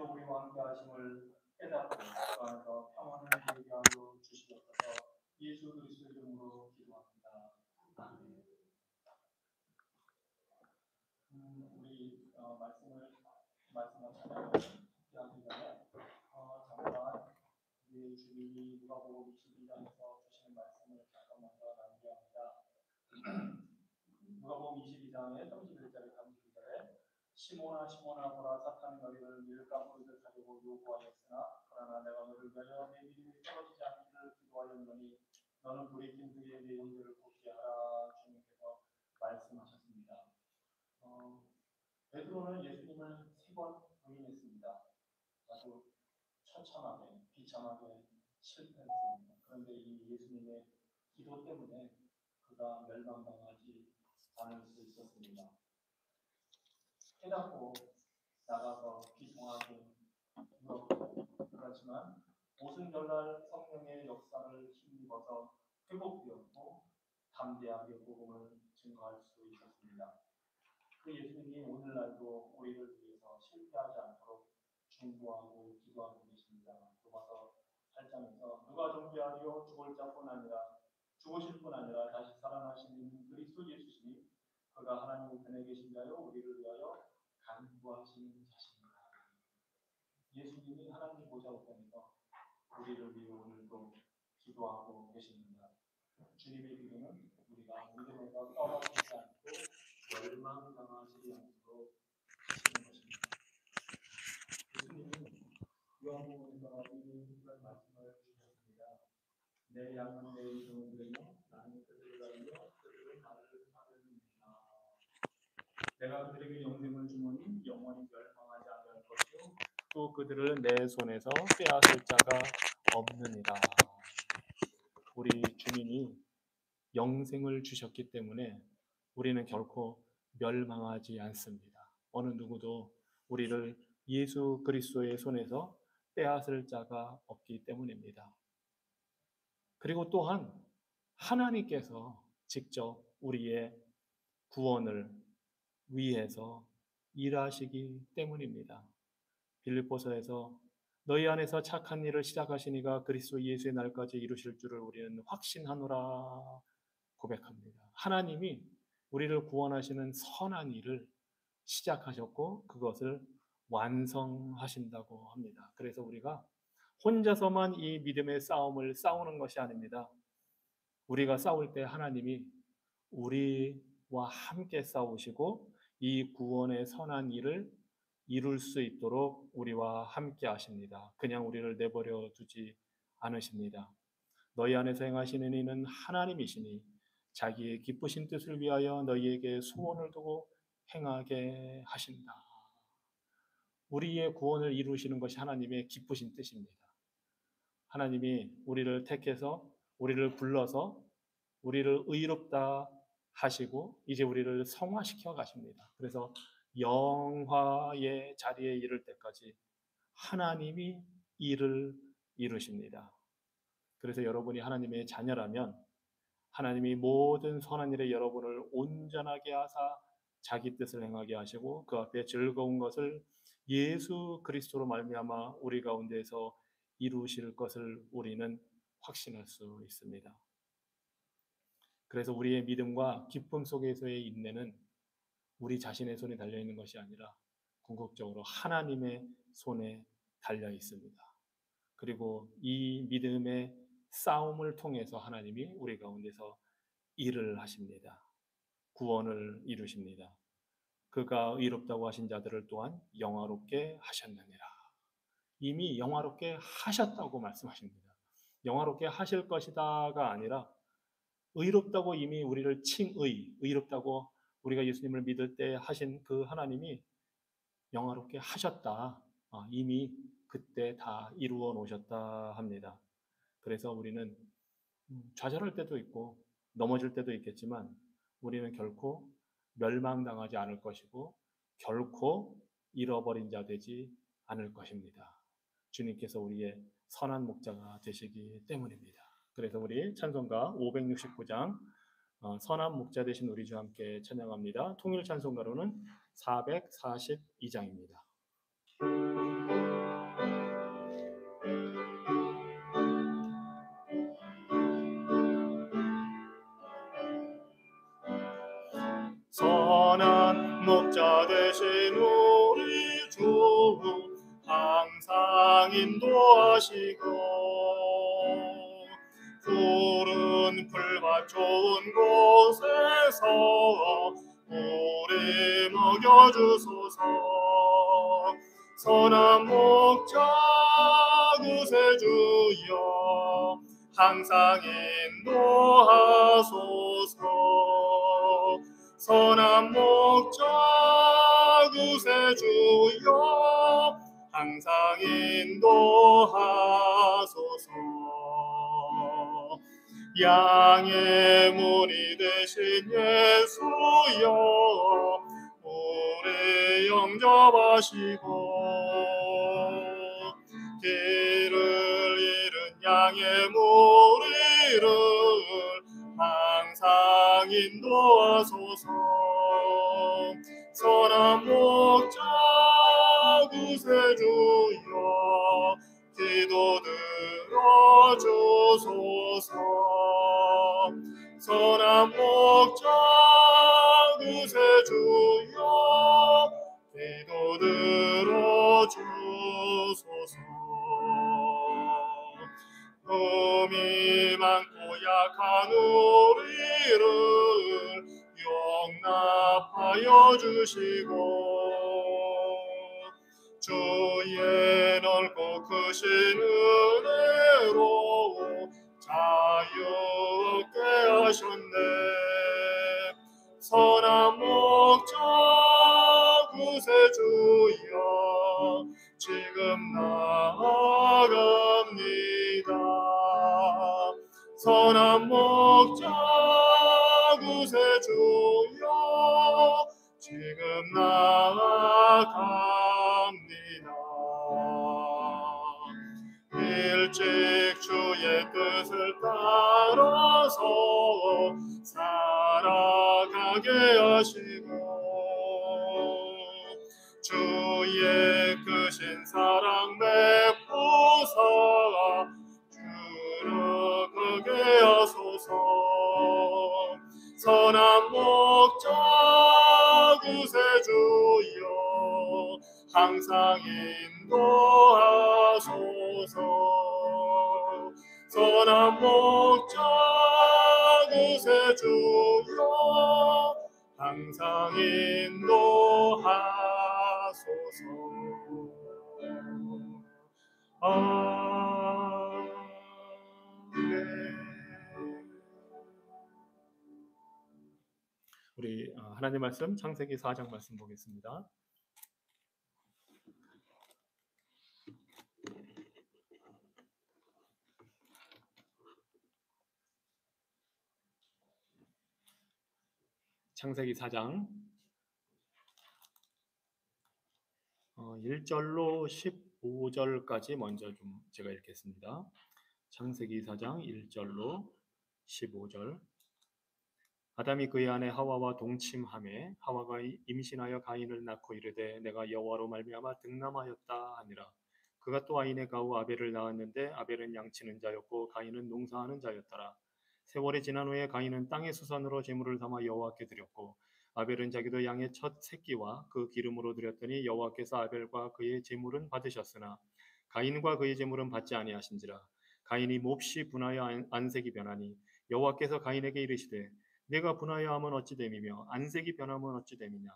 주께서 우리와 함께 하심을 깨닫고 그 안에서 평안을 누리게 하여 주시옵소서. 예수 그리스도 이름으로 기도합니다. 아멘. 우리 말씀을 찾아보기 전에 잠깐 우리 주님이 누가복음 22장에서 주시는 말씀을 잠깐 먼저 나누게 합니다. 누가복음 22장의 31절에 32절에 시몬아 시몬아 보라 사탄이 너희를 밀가부르듯 하려고 요구하였으나 그러나 내가 너를 위하여 내 믿음이 떨어지지 않기를 기도하였노니 너는 돌이킨 후에 내 형제를 돕게 하라. 주님께서 말씀하셨습니다. 베드로는 예수님을 3번 부인했습니다. 아주 처참하게 비참하게 실패했습니다. 그런데 이 예수님의 기도 때문에 그가 멸망당하지 않을 수 있었습니다. 깨닫고 나가서 비통하게 울었고, 그렇지만 오순절날 성령의 역사를 힘입어서 회복되었고 담대하게 복음을 증거할 수 있었습니다. 그 예수님이 오늘날도 우리를 위해서 실패하지 않도록 중보하고 기도하고 계십니다. 로마서 8장에서 누가 정죄하리요 죽을 자뿐 아니라 죽으실 뿐 아니라 다시 살아나신 그리스도 예수시니 그가 하나님 우편에 계신 자요 우리를 위하여 간구하시는 자십니다. 예수님이 하나님 보좌 우편에서 우리를 위해 오늘도 기도하고 계십니다. 주님의 기도는 우리가 믿음에서 떨어지지 않고 멸망당하지 않도록 하시는 것입니다. 예수님은 요한복음에서 이런 말씀을 주셨습니다. 내 양은 내 이름을 들으며 나는 그들을 알며 그들은 나를 따르느니라. 내가 그들에게 영생을 주노니 영원히 멸망하지 아니할 것이요 또 그들을 내 손에서 빼앗을 자가 없느니라. 우리 주님이 영생을 주셨기 때문에 우리는 결코 멸망하지 않습니다. 어느 누구도 우리를 예수 그리스도의 손에서 빼앗을 자가 없기 때문입니다. 그리고 또한 하나님께서 직접 우리의 구원을 위해서 일하시기 때문입니다. 빌립보서에서 너희 안에서 착한 일을 시작하시니가 그리스도 예수의 날까지 이루실 줄을 우리는 확신하노라 고백합니다. 하나님이 우리를 구원하시는 선한 일을 시작하셨고 그것을 완성하신다고 합니다. 그래서 우리가 혼자서만 이 믿음의 싸움을 싸우는 것이 아닙니다. 우리가 싸울 때 하나님이 우리와 함께 싸우시고 이 구원의 선한 일을 이룰 수 있도록 우리와 함께 하십니다. 그냥 우리를 내버려 두지 않으십니다. 너희 안에서 행하시는 이는 하나님이시니 자기의 기쁘신 뜻을 위하여 너희에게 소원을 두고 행하게 하신다. 우리의 구원을 이루시는 것이 하나님의 기쁘신 뜻입니다. 하나님이 우리를 택해서 우리를 불러서 우리를 의롭다 하시고 이제 우리를 성화시켜 가십니다. 그래서 영화의 자리에 이를 때까지 하나님이 일을 이루십니다. 그래서 여러분이 하나님의 자녀라면 하나님이 모든 선한 일에 여러분을 온전하게 하사 자기 뜻을 행하게 하시고 그 앞에 즐거운 것을 예수 그리스도로 말미암아 우리 가운데에서 이루실 것을 우리는 확신할 수 있습니다. 그래서 우리의 믿음과 기쁨 속에서의 인내는 우리 자신의 손에 달려 있는 것이 아니라 궁극적으로 하나님의 손에 달려 있습니다. 그리고 이 믿음의 싸움을 통해서 하나님이 우리 가운데서 일을 하십니다. 구원을 이루십니다. 그가 의롭다고 하신 자들을 또한 영화롭게 하셨느니라. 이미 영화롭게 하셨다고 말씀하십니다. 영화롭게 하실 것이다가 아니라 의롭다고 이미 우리를 의롭다고 우리가 예수님을 믿을 때 하신 그 하나님이 영화롭게 하셨다. 이미 그때 다 이루어 놓으셨다 합니다. 그래서 우리는 좌절할 때도 있고 넘어질 때도 있겠지만 우리는 결코 멸망당하지 않을 것이고 결코 잃어버린 자 되지 않을 것입니다. 주님께서 우리의 선한 목자가 되시기 때문입니다. 그래서 우리 찬송가 569장 선한 목자 되신 우리 주 함께 찬양합니다. 통일 찬송가로는 442장입니다. 목자 되신 우리 주 항상 인도하시고 푸른 풀밭 좋은 곳에서 우리 먹여주소서. 선한 목자 구세주여 항상 인도하소서. 선한 목자 구세주여 항상 인도하소서. 양의 문이 되신 예수여 우리 영접하시고 길을 잃은 양의 무리를 항상 인도하소서. 선한 목자 구세주여 기도 들어주소서. 선한 목자 구세주여 기도 들어주소서. 흠이 많고 약한 우리를 용납하여 주시고 주의 넓고 크신 은혜로 자유롭게 하셨네. 선한 목자 구세주여 지금 나아갑니다. 선한 목자 구세주여 지금 나아갑니다. 일찍 주의 뜻을 따라서 살아가게 하시고 주의 크신 사랑 베푸사 들어가게 하소서. 선한 목자 구세주여 항상 인도하소서. 선한 목자 구세주여 항상 인도하소서. 우리 하나님 말씀 창세기 4장 말씀 보겠습니다. 창세기 4장 1절로 15절까지 먼저 좀 제가 읽겠습니다. 창세기 4장 1절로 15절. 아담이 그의 아내 하와와 동침하매 하와가 임신하여 가인을 낳고 이르되 내가 여호와로 말미암아 득남하였다 하니라. 그가 또 아인의 가후 아벨을 낳았는데 아벨은 양치는 자였고 가인은 농사하는 자였더라. 세월이 지난 후에 가인은 땅의 수산으로 제물을 삼아 여호와께 드렸고 아벨은 자기도 양의 첫 새끼와 그 기름으로 드렸더니 여호와께서 아벨과 그의 제물은 받으셨으나 가인과 그의 제물은 받지 아니하신지라. 가인이 몹시 분하여 안색이 변하니 여호와께서 가인에게 이르시되 네가 분하여 하면 어찌 됨이며 안색이 변하면 어찌 됨이냐.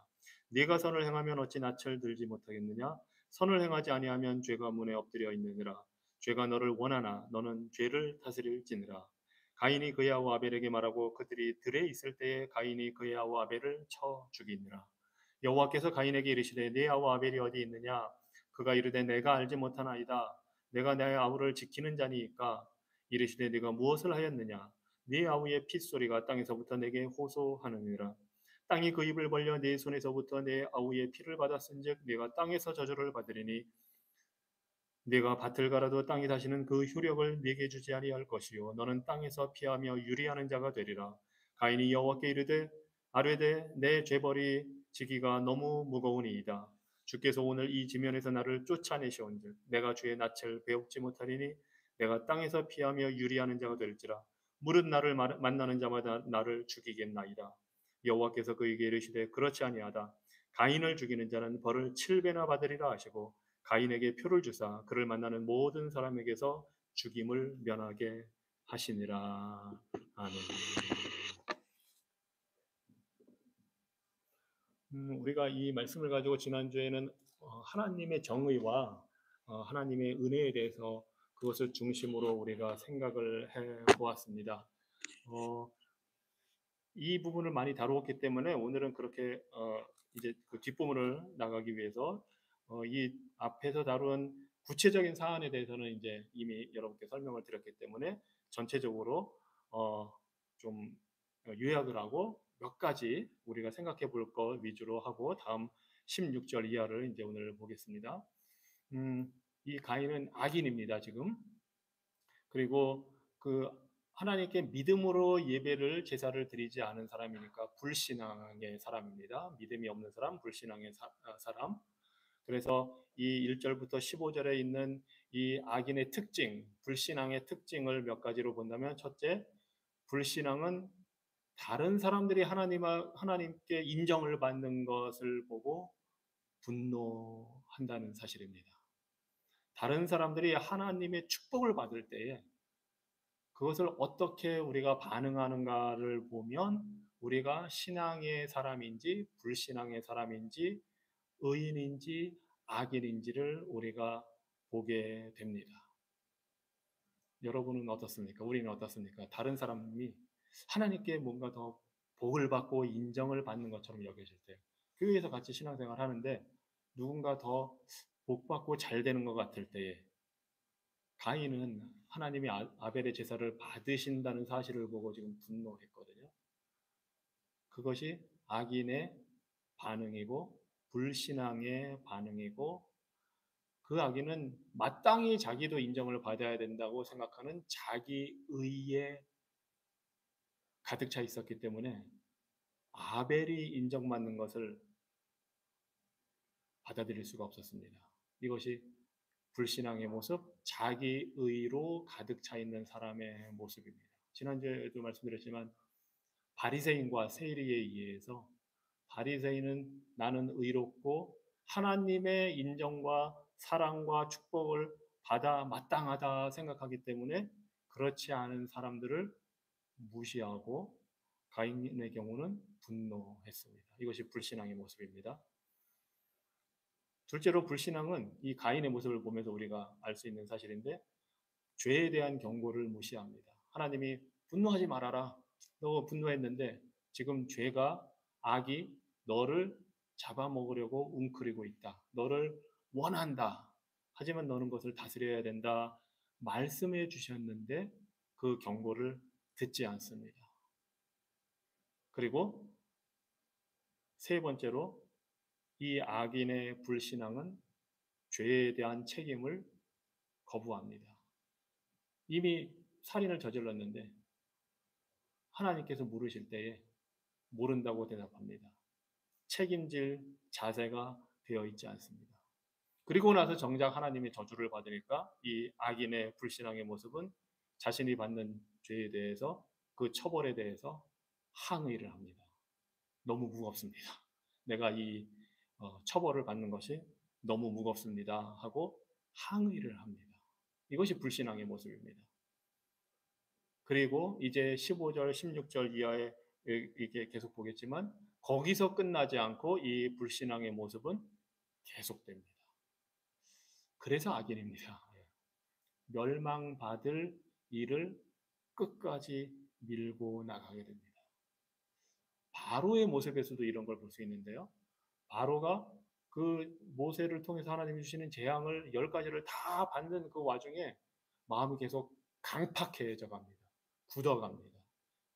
네가 선을 행하면 어찌 낯을 들지 못하겠느냐. 선을 행하지 아니하면 죄가 문에 엎드려 있느니라. 죄가 너를 원하나 너는 죄를 다스릴지니라. 가인이 그의 아우 아벨에게 말하고 그들이 들에 있을 때에 가인이 그의 아우 아벨을 쳐 죽이니라. 여호와께서 가인에게 이르시되 네 아우 아벨이 어디 있느냐. 그가 이르되 내가 알지 못하나이다. 내가 내 아우를 지키는 자니이까. 이르시되 네가 무엇을 하였느냐. 네 아우의 핏소리가 땅에서부터 내게 호소하느니라. 땅이 그 입을 벌려 네 손에서부터 내 아우의 피를 받았은즉 네가 땅에서 저주를 받으리니 네가 밭을 갈아도 땅이 다시는 그 효력을 네게 주지 아니할 것이요 너는 땅에서 피하며 유리하는 자가 되리라. 가인이 여호와께 이르되 아뢰되 내 죄벌이 지기가 너무 무거우니이다. 주께서 오늘 이 지면에서 나를 쫓아내시온즉 내가 주의 낯을 배웁지 못하리니 내가 땅에서 피하며 유리하는 자가 될지라. 무릇 나를 만나는 자마다 나를 죽이겠나이다. 여호와께서 그에게 이르시되 그렇지 아니하다. 가인을 죽이는 자는 벌을 7배나 받으리라 하시고 가인에게 표를 주사 그를 만나는 모든 사람에게서 죽임을 면하게 하시니라. 아멘. 우리가 이 말씀을 가지고 지난주에는 하나님의 정의와 하나님의 은혜에 대해서 그것을 중심으로 우리가 생각을 해 보았습니다. 이 부분을 많이 다루었기 때문에 오늘은 그렇게 이제 그 뒷부분을 나가기 위해서 이 앞에서 다룬 구체적인 사안에 대해서는 이제 이미 여러분께 설명을 드렸기 때문에 전체적으로 좀 요약을 하고 몇 가지 우리가 생각해 볼 것 위주로 하고 다음 16절 이하를 이제 오늘 보겠습니다. 이 가인은 악인입니다, 지금. 그리고 그 하나님께 믿음으로 예배를 제사를 드리지 않은 사람이니까 불신앙의 사람입니다. 믿음이 없는 사람, 불신앙의 사람. 그래서 이 1절부터 15절에 있는 이 악인의 특징, 불신앙의 특징을 몇 가지로 본다면 첫째, 불신앙은 다른 사람들이 하나님께 인정을 받는 것을 보고 분노한다는 사실입니다. 다른 사람들이 하나님의 축복을 받을 때에 그것을 어떻게 우리가 반응하는가를 보면 우리가 신앙의 사람인지 불신앙의 사람인지 의인인지 악인인지를 우리가 보게 됩니다. 여러분은 어떻습니까? 우리는 어떻습니까? 다른 사람이 하나님께 뭔가 더 복을 받고 인정을 받는 것처럼 여겨질 때 교회에서 같이 신앙생활 하는데 누군가 더 복받고 잘 되는 것 같을 때에 가인은 하나님이 아벨의 제사를 받으신다는 사실을 보고 지금 분노했거든요. 그것이 악인의 반응이고 불신앙의 반응이고 그 악인은 마땅히 자기도 인정을 받아야 된다고 생각하는 자기 의에 가득 차 있었기 때문에 아벨이 인정받는 것을 받아들일 수가 없었습니다. 이것이 불신앙의 모습, 자기 의로 가득 차 있는 사람의 모습입니다. 지난주에도 말씀드렸지만 바리새인과 세리에 의해서 바리새인은 나는 의롭고 하나님의 인정과 사랑과 축복을 받아 마땅하다 생각하기 때문에 그렇지 않은 사람들을 무시하고 가인의 경우는 분노했습니다. 이것이 불신앙의 모습입니다. 둘째로 불신앙은 이 가인의 모습을 보면서 우리가 알 수 있는 사실인데 죄에 대한 경고를 무시합니다. 하나님이 분노하지 말아라. 너 분노했는데 지금 죄가 악이 너를 잡아먹으려고 웅크리고 있다. 너를 원한다. 하지만 너는 것을 다스려야 된다. 말씀해 주셨는데 그 경고를 듣지 않습니다. 그리고 세 번째로 이 악인의 불신앙은 죄에 대한 책임을 거부합니다. 이미 살인을 저질렀는데 하나님께서 물으실 때에 모른다고 대답합니다. 책임질 자세가 되어 있지 않습니다. 그리고 나서 정작 하나님의 저주를 받으니까 이 악인의 불신앙의 모습은 자신이 받는 죄에 대해서 그 처벌에 대해서 항의를 합니다. 너무 무겁습니다. 내가 이 처벌을 받는 것이 너무 무겁습니다 하고 항의를 합니다. 이것이 불신앙의 모습입니다. 그리고 이제 15절, 16절 이하에 이게 계속 보겠지만 거기서 끝나지 않고 이 불신앙의 모습은 계속됩니다. 그래서 악인입니다. 멸망받을 일을 끝까지 밀고 나가게 됩니다. 바로의 모습에서도 이런 걸 볼 수 있는데요. 바로가 그 모세를 통해서 하나님이 주시는 재앙을 10가지를 다 받는 그 와중에 마음이 계속 강팍해져 갑니다. 굳어갑니다.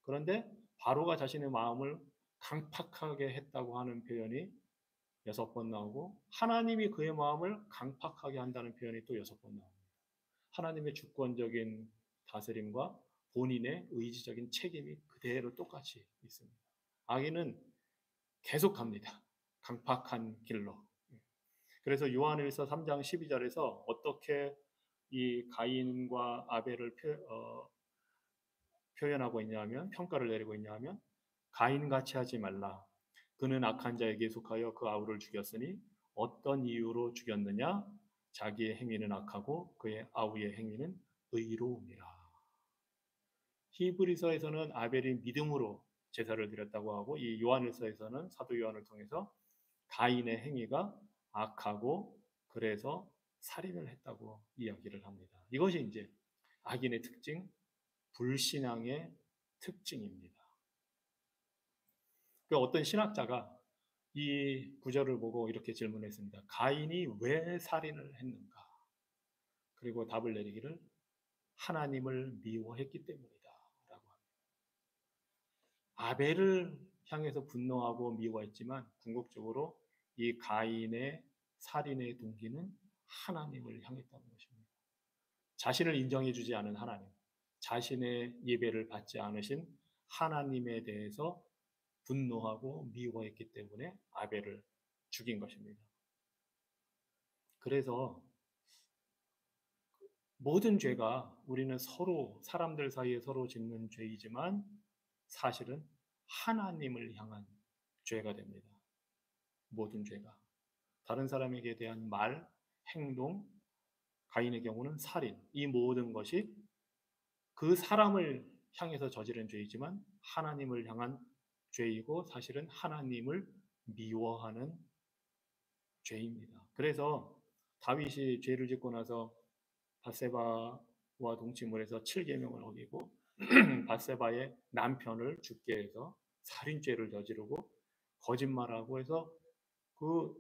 그런데 바로가 자신의 마음을 강팍하게 했다고 하는 표현이 6번 나오고 하나님이 그의 마음을 강팍하게 한다는 표현이 또 6번 나옵니다. 하나님의 주권적인 다스림과 본인의 의지적인 책임이 그대로 똑같이 있습니다. 악인은 계속 갑니다. 강팍한 길로. 그래서 요한일서 3장 12절에서 어떻게 이 가인과 아벨을 표현하고 있냐면 평가를 내리고 있냐면 가인같이 하지 말라. 그는 악한 자에게 속하여 그 아우를 죽였으니 어떤 이유로 죽였느냐? 자기의 행위는 악하고 그의 아우의 행위는 의로움이라. 히브리서에서는 아벨이 믿음으로 제사를 드렸다고 하고, 이 요한일서에서는 사도 요한을 통해서 가인의 행위가 악하고 그래서 살인을 했다고 이야기를 합니다. 이것이 이제 악인의 특징, 불신앙의 특징입니다. 그 어떤 신학자가 이 구절을 보고 이렇게 질문했습니다. 가인이 왜 살인을 했는가? 그리고 답을 내리기를 하나님을 미워했기 때문이다 라고 합니다. 아벨을 향해서 분노하고 미워했지만 궁극적으로 이 가인의 살인의 동기는 하나님을 향했다는 것입니다. 자신을 인정해 주지 않은 하나님, 자신의 예배를 받지 않으신 하나님에 대해서 분노하고 미워했기 때문에 아벨을 죽인 것입니다. 그래서 모든 죄가 우리는 서로 사람들 사이에 서로 짓는 죄이지만 사실은 하나님을 향한 죄가 됩니다. 모든 죄가 다른 사람에게 대한 말, 행동, 가인의 경우는 살인, 이 모든 것이 그 사람을 향해서 저지른 죄이지만 하나님을 향한 죄이고 사실은 하나님을 미워하는 죄입니다. 그래서 다윗이 죄를 짓고 나서 밧세바와 동침을 해서 7계명을 어기고 밧세바의 남편을 죽게 해서 살인죄를 저지르고 거짓말하고 해서 그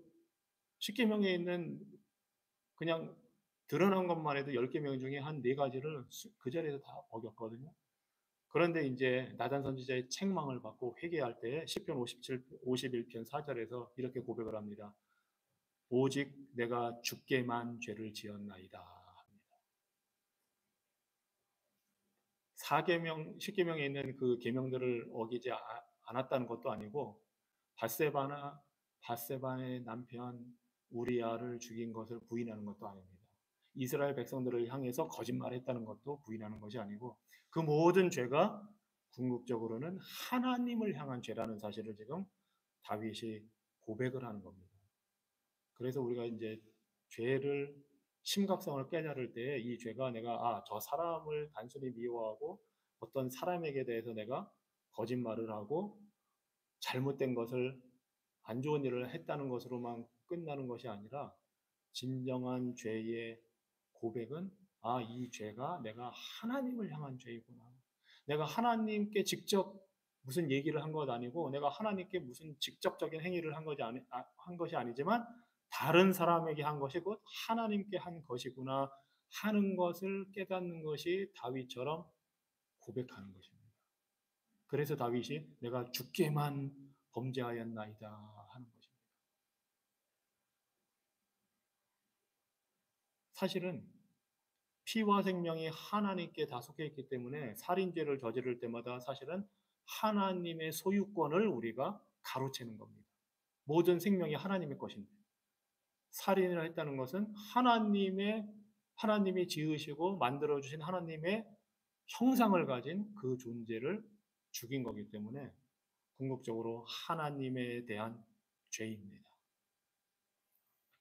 10계명에 있는 그냥 드러난 것만 해도 10계명 중에 한 4가지를 그 자리에서 다 어겼거든요. 그런데 이제 나단 선지자의 책망을 받고 회개할 때 시편 51편 4절에서 이렇게 고백을 합니다. 오직 내가 주께만 죄를 지었나이다. 4계명, 10계명에 있는 그 계명들을 어기지 않았다는 것도 아니고 밧세바의 남편 우리아를 죽인 것을 부인하는 것도 아닙니다. 이스라엘 백성들을 향해서 거짓말했다는 것도 부인하는 것이 아니고 그 모든 죄가 궁극적으로는 하나님을 향한 죄라는 사실을 지금 다윗이 고백을 하는 겁니다. 그래서 우리가 이제 죄를 심각성을 깨달을 때 이 죄가 내가 저 사람을 단순히 미워하고 어떤 사람에게 대해서 내가 거짓말을 하고 잘못된 것을 안 좋은 일을 했다는 것으로만 끝나는 것이 아니라 진정한 죄의 고백은 이 죄가 내가 하나님을 향한 죄이구나. 내가 하나님께 직접 무슨 얘기를 한 것 아니고 내가 하나님께 무슨 직접적인 행위를 한 것이 아니지만 다른 사람에게 한 것이 곧 하나님께 한 것이구나 하는 것을 깨닫는 것이 다윗처럼 고백하는 것입니다. 그래서 다윗이 내가 주께만 범죄하였나이다 하는 것입니다. 사실은 피와 생명이 하나님께 다 속해 있기 때문에 살인죄를 저지를 때마다 사실은 하나님의 소유권을 우리가 가로채는 겁니다. 모든 생명이 하나님의 것인데 살인을 했다는 것은 하나님이 지으시고 만들어 주신 하나님의 형상을 가진 그 존재를 죽인 거기 때문에 궁극적으로 하나님에 대한 죄입니다.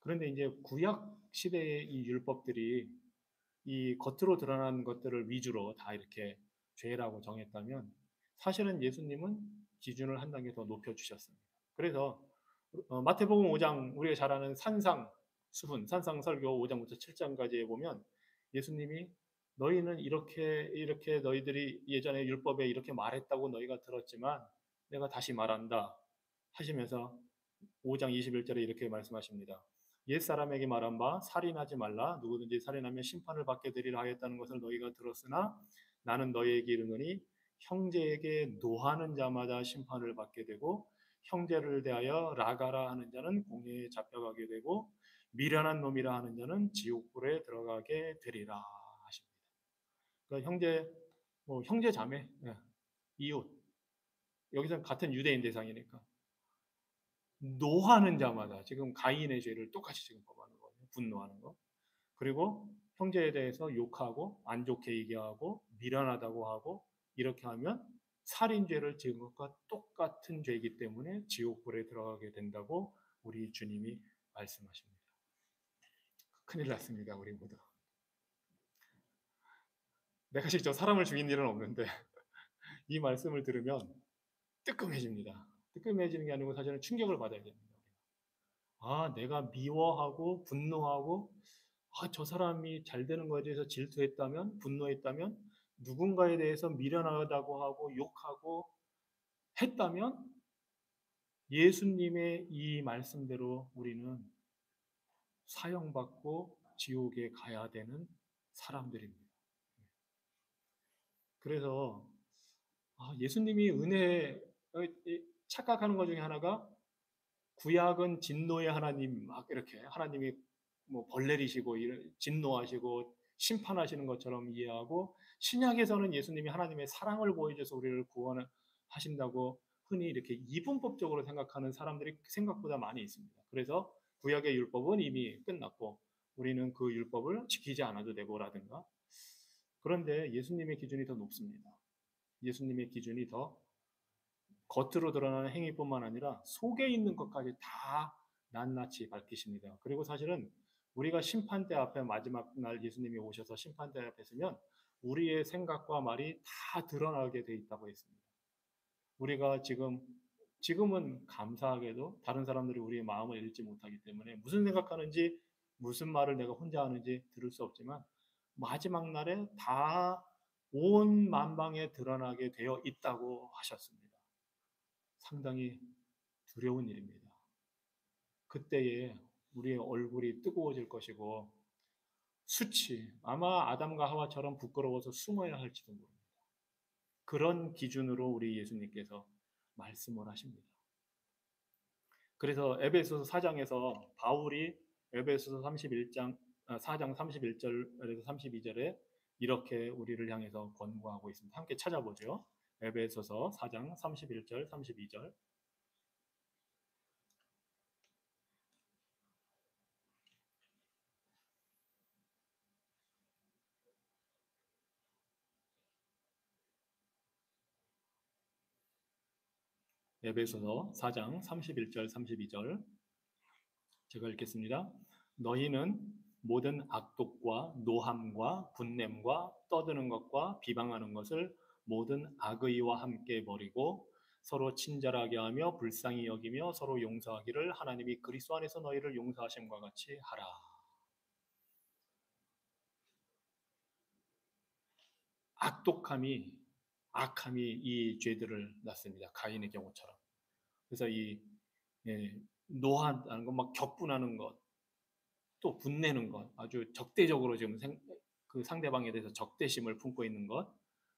그런데 이제 구약 시대의 이 율법들이 이 겉으로 드러난 것들을 위주로 다 이렇게 죄라고 정했다면 사실은 예수님은 기준을 한 단계 더 높여주셨습니다. 그래서 마태복음 5장 우리가 잘 아는 산상설교 5장부터 7장까지에 보면 예수님이 너희는 이렇게 너희들이 예전에 율법에 이렇게 말했다고 너희가 들었지만 내가 다시 말한다 하시면서 5장 21절에 이렇게 말씀하십니다. 옛사람에게 말한 바 살인하지 말라 누구든지 살인하면 심판을 받게 되리라 하였다는 것을 너희가 들었으나 나는 너희에게 이르노니 형제에게 노하는 자마다 심판을 받게 되고 형제를 대하여 라가라 하는 자는 공회에 잡혀가게 되고 미련한 놈이라 하는 자는 지옥불에 들어가게 되리라 하십니다. 그러니까 형제 자매, 이웃 여기서는 같은 유대인 대상이니까 노하는 자마다 지금 가인의 죄를 똑같이 지금 범하는 거예요. 분노하는 거. 그리고 형제에 대해서 욕하고 안 좋게 얘기하고 미련하다고 하고 이렇게 하면 살인죄를 지은 것과 똑같은 죄이기 때문에 지옥불에 들어가게 된다고 우리 주님이 말씀하십니다. 큰일 났습니다, 우리 모두. 내가 직접 사람을 죽인 일은 없는데 이 말씀을 들으면 뜨끔해집니다. 뜨끔해지는 게 아니고 사실은 충격을 받아야 됩니다. 아, 내가 미워하고 분노하고 저 사람이 잘 되는 것에 대해서 질투했다면, 분노했다면, 누군가에 대해서 미련하다고 하고 욕하고 했다면 예수님의 이 말씀대로 우리는 사형받고 지옥에 가야 되는 사람들입니다. 그래서 예수님이 은혜 착각하는 것 중에 하나가 구약은 진노의 하나님 막 이렇게 하나님이 뭐 벌 내리시고 진노하시고 심판하시는 것처럼 이해하고 신약에서는 예수님이 하나님의 사랑을 보여줘서 우리를 구원하신다고 흔히 이렇게 이분법적으로 생각하는 사람들이 생각보다 많이 있습니다. 그래서 구약의 율법은 이미 끝났고 우리는 그 율법을 지키지 않아도 되고라든가. 그런데 예수님의 기준이 더 높습니다. 예수님의 기준이 더 겉으로 드러나는 행위뿐만 아니라 속에 있는 것까지 다 낱낱이 밝히십니다. 그리고 사실은 우리가 심판대 앞에 마지막 날 예수님이 오셔서 심판대 앞에 서면 우리의 생각과 말이 다 드러나게 돼 있다고 했습니다. 우리가 지금은 감사하게도 다른 사람들이 우리의 마음을 읽지 못하기 때문에 무슨 생각하는지 무슨 말을 내가 혼자 하는지 들을 수 없지만 마지막 날에 다 온 만방에 드러나게 되어 있다고 하셨습니다. 상당히 두려운 일입니다. 그때에 우리의 얼굴이 뜨거워질 것이고 수치, 아마 아담과 하와처럼 부끄러워서 숨어야 할지도 모릅니다. 그런 기준으로 우리 예수님께서 말씀을 하십니다. 그래서 에베소서 4장에서 바울이 에베소서 4장 31절에서 32절에 이렇게 우리를 향해서 권고하고 있습니다. 함께 찾아보죠. 에베소서 4장 31절 32절. 에베소서 4장 31절 32절 제가 읽겠습니다. 너희는 모든 악독과 노함과 분냄과 떠드는 것과 비방하는 것을 모든 악의와 함께 버리고 서로 친절하게 하며 불쌍히 여기며 서로 용서하기를 하나님이 그리스도 안에서 너희를 용서하심과 같이 하라. 악함이 이 죄들을 낳습니다. 가인의 경우처럼. 그래서 노하는 것, 막 격분하는 것, 또 분내는 것, 아주 적대적으로 지금 그 상대방에 대해서 적대심을 품고 있는 것,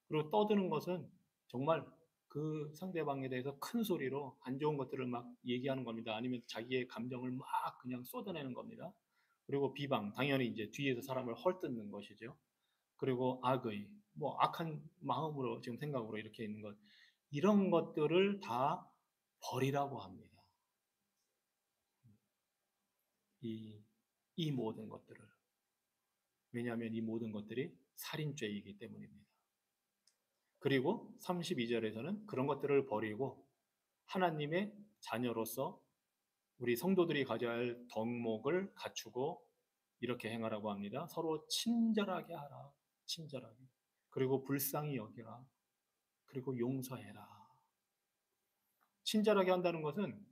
그리고 떠드는 것은 정말 그 상대방에 대해서 큰 소리로 안 좋은 것들을 막 얘기하는 겁니다. 아니면 자기의 감정을 막 그냥 쏟아내는 겁니다. 그리고 비방, 당연히 이제 뒤에서 사람을 헐뜯는 것이죠. 그리고 악의, 뭐 악한 마음으로 지금 생각으로 이렇게 있는 것, 이런 것들을 다 버리라고 합니다. 이 모든 것들을. 왜냐하면 이 모든 것들이 살인죄이기 때문입니다. 그리고 32절에서는 그런 것들을 버리고 하나님의 자녀로서 우리 성도들이 가져야 할 덕목을 갖추고 이렇게 행하라고 합니다. 서로 친절하게 하라. 친절하게. 그리고 불쌍히 여기라. 그리고 용서해라. 친절하게 한다는 것은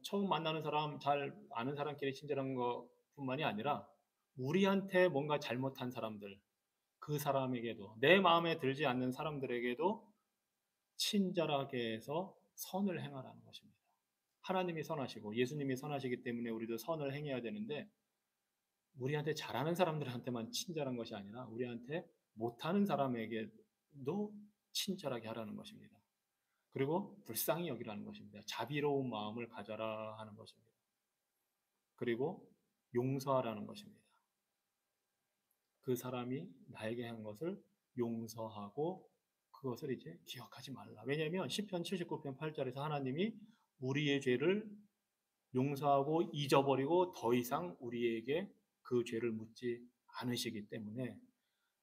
처음 만나는 사람, 잘 아는 사람끼리 친절한 것뿐만이 아니라 우리한테 뭔가 잘못한 사람들, 그 사람에게도 내 마음에 들지 않는 사람들에게도 친절하게 해서 선을 행하라는 것입니다. 하나님이 선하시고 예수님이 선하시기 때문에 우리도 선을 행해야 되는데 우리한테 잘하는 사람들한테만 친절한 것이 아니라 우리한테 못하는 사람에게도 친절하게 하라는 것입니다. 그리고 불쌍히 여기라는 것입니다. 자비로운 마음을 가져라 하는 것입니다. 그리고 용서하라는 것입니다. 그 사람이 나에게 한 것을 용서하고 그것을 이제 기억하지 말라. 왜냐하면 시편 79편 8절에서 하나님이 우리의 죄를 용서하고 잊어버리고 더 이상 우리에게 그 죄를 묻지 않으시기 때문에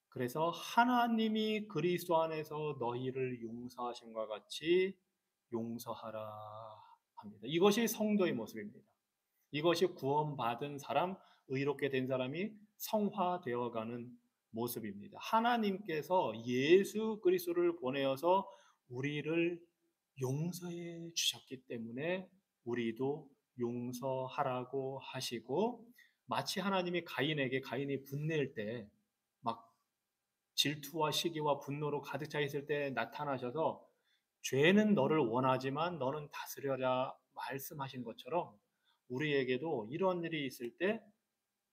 그래서 하나님이 그리스도 안에서 너희를 용서하심과 같이 용서하라 합니다. 이것이 성도의 모습입니다. 이것이 구원받은 사람, 의롭게 된 사람이 성화되어가는 모습입니다. 하나님께서 예수 그리스도를 보내어서 우리를 용서해 주셨기 때문에 우리도 용서하라고 하시고, 마치 하나님이 가인에게, 가인이 분낼 때 막 질투와 시기와 분노로 가득 차 있을 때 나타나셔서 죄는 너를 원하지만 너는 다스려라 말씀하신 것처럼, 우리에게도 이런 일이 있을 때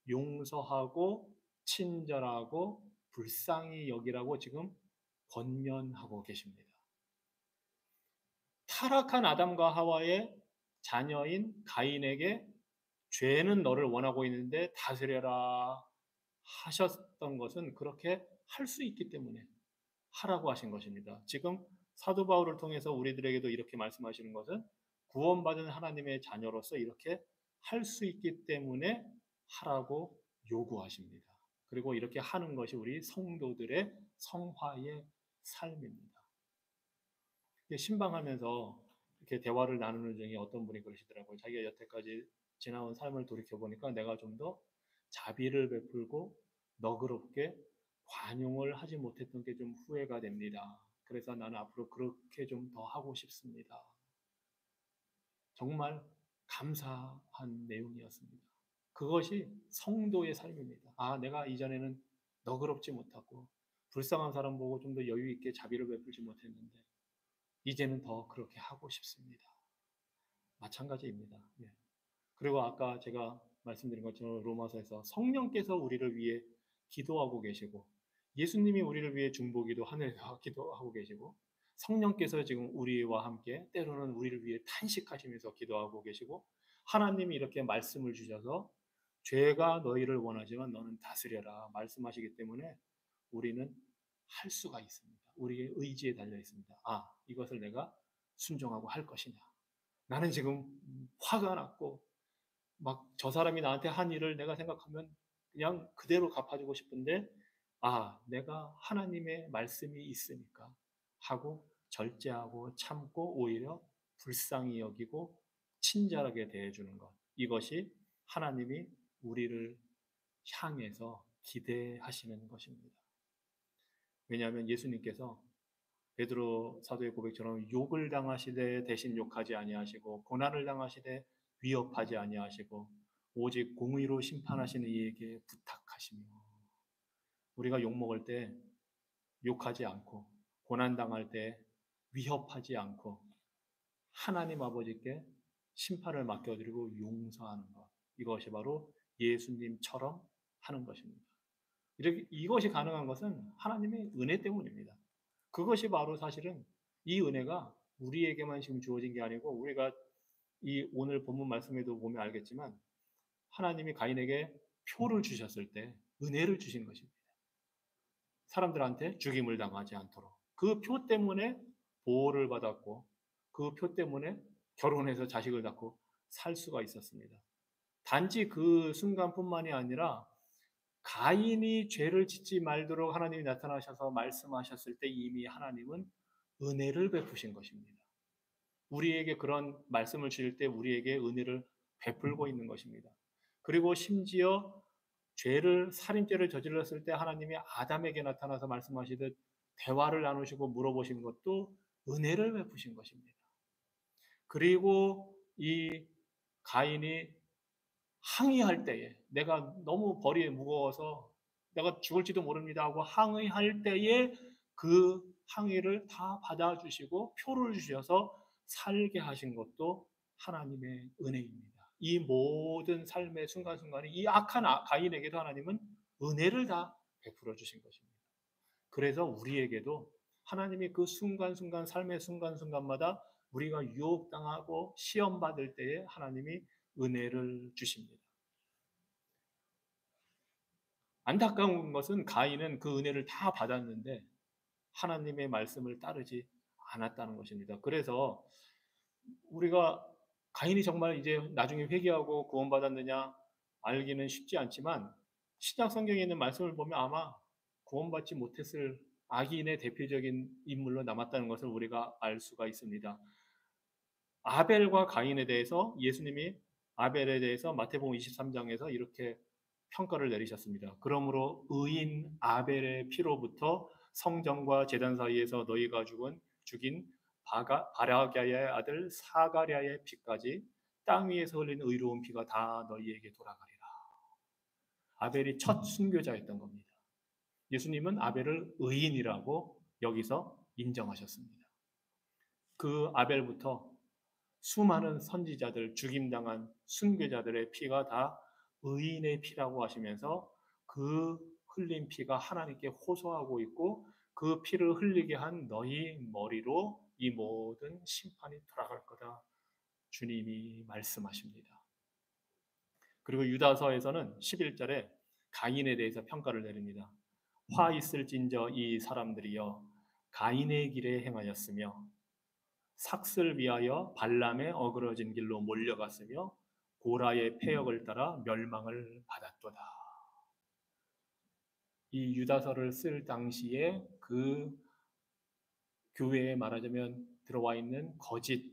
용서하고 친절하고 불쌍히 여기라고 지금 권면하고 계십니다. 타락한 아담과 하와의 자녀인 가인에게 죄는 너를 원하고 있는데 다스려라 하셨던 것은 그렇게 할 수 있기 때문에 하라고 하신 것입니다. 지금 사도 바울을 통해서 우리들에게도 이렇게 말씀하시는 것은 구원받은 하나님의 자녀로서 이렇게 할 수 있기 때문에 하라고 요구하십니다. 그리고 이렇게 하는 것이 우리 성도들의 성화의 삶입니다. 신방하면서 이렇게 대화를 나누는 중에 어떤 분이 그러시더라고요. 자기가 여태까지 지나온 삶을 돌이켜보니까 내가 좀 더 자비를 베풀고 너그럽게 관용을 하지 못했던 게 좀 후회가 됩니다. 그래서 나는 앞으로 그렇게 좀 더 하고 싶습니다. 정말 감사한 내용이었습니다. 그것이 성도의 삶입니다. 아, 내가 이전에는 너그럽지 못하고 불쌍한 사람 보고 좀 더 여유 있게 자비를 베풀지 못했는데 이제는 더 그렇게 하고 싶습니다. 마찬가지입니다. 예. 그리고 아까 제가 말씀드린 것처럼 로마서에서 성령께서 우리를 위해 기도하고 계시고, 예수님이 우리를 위해 중보기도 하늘에서 기도하고 계시고, 성령께서 지금 우리와 함께 때로는 우리를 위해 탄식하시면서 기도하고 계시고, 하나님이 이렇게 말씀을 주셔서 죄가 너희를 원하지만 너는 다스려라 말씀하시기 때문에 우리는 할 수가 있습니다. 우리의 의지에 달려 있습니다. 아, 이것을 내가 순종하고 할 것이냐. 나는 지금 화가 났고 막 저 사람이 나한테 한 일을 내가 생각하면 그냥 그대로 갚아주고 싶은데, 아, 내가 하나님의 말씀이 있으니까 하고 절제하고 참고 오히려 불쌍히 여기고 친절하게 대해주는 것. 이것이 하나님이 우리를 향해서 기대하시는 것입니다. 왜냐하면 예수님께서 베드로 사도의 고백처럼 욕을 당하시되 대신 욕하지 아니하시고 고난을 당하시되 위협하지 아니하시고 오직 공의로 심판하시는 이에게 부탁하시며, 우리가 욕 먹을 때 욕하지 않고 고난 당할 때 위협하지 않고 하나님 아버지께 심판을 맡겨드리고 용서하는 것, 이것이 바로 예수님처럼 하는 것입니다. 이것이 가능한 것은 하나님의 은혜 때문입니다. 그것이 바로 사실은 이 은혜가 우리에게만 지금 주어진 게 아니고, 우리가 이 오늘 본문 말씀에도 보면 알겠지만 하나님이 가인에게 표를 주셨을 때 은혜를 주신 것입니다. 사람들한테 죽임을 당하지 않도록. 그 표 때문에 보호를 받았고 그 표 때문에 결혼해서 자식을 낳고 살 수가 있었습니다. 단지 그 순간뿐만이 아니라 가인이 죄를 짓지 말도록 하나님이 나타나셔서 말씀하셨을 때 이미 하나님은 은혜를 베푸신 것입니다. 우리에게 그런 말씀을 주실 때 우리에게 은혜를 베풀고 있는 것입니다. 그리고 심지어 살인죄를 저질렀을 때 하나님이 아담에게 나타나서 말씀하시듯 대화를 나누시고 물어보신 것도 은혜를 베푸신 것입니다. 그리고 이 가인이 항의할 때에, 내가 너무 벌이 무거워서 내가 죽을지도 모릅니다 하고 항의할 때에 그 항의를 다 받아주시고 표를 주셔서 살게 하신 것도 하나님의 은혜입니다. 이 모든 삶의 순간순간에 이 악한 가인에게도 하나님은 은혜를 다 베풀어 주신 것입니다. 그래서 우리에게도 하나님이 그 순간순간, 삶의 순간순간마다 우리가 유혹당하고 시험받을 때에 하나님이 은혜를 주십니다. 안타까운 것은 가인은 그 은혜를 다 받았는데 하나님의 말씀을 따르지 않았다는 것입니다. 그래서 우리가 가인이 정말 이제 나중에 회개하고 구원받았느냐 알기는 쉽지 않지만 신약 성경에 있는 말씀을 보면 아마 구원받지 못했을 악인의 대표적인 인물로 남았다는 것을 우리가 알 수가 있습니다. 아벨과 가인에 대해서 예수님이 아벨에 대해서 마태복음 23장에서 이렇게 평가를 내리셨습니다. 그러므로 의인 아벨의 피로부터 성전과 제단 사이에서 너희가 죽인 바라꺄의 아들 사가랴의 피까지 땅 위에서 흘린 의로운 피가 다 너희에게 돌아가리라. 아벨이 첫 순교자였던 겁니다. 예수님은 아벨을 의인이라고 여기서 인정하셨습니다. 그 아벨부터 수많은 선지자들, 죽임당한 순교자들의 피가 다 의인의 피라고 하시면서 그 흘린 피가 하나님께 호소하고 있고 그 피를 흘리게 한 너희 머리로 이 모든 심판이 돌아갈 거다. 주님이 말씀하십니다. 그리고 유다서에서는 11절에 가인에 대해서 평가를 내립니다. 화 있을진저 이 사람들이여 가인의 길에 행하였으며 삭슬 위하여 발람의 어그러진 길로 몰려갔으며 고라의 패역을 따라 멸망을 받았도다. 이 유다서를 쓸 당시에 그 교회에 말하자면 들어와 있는 거짓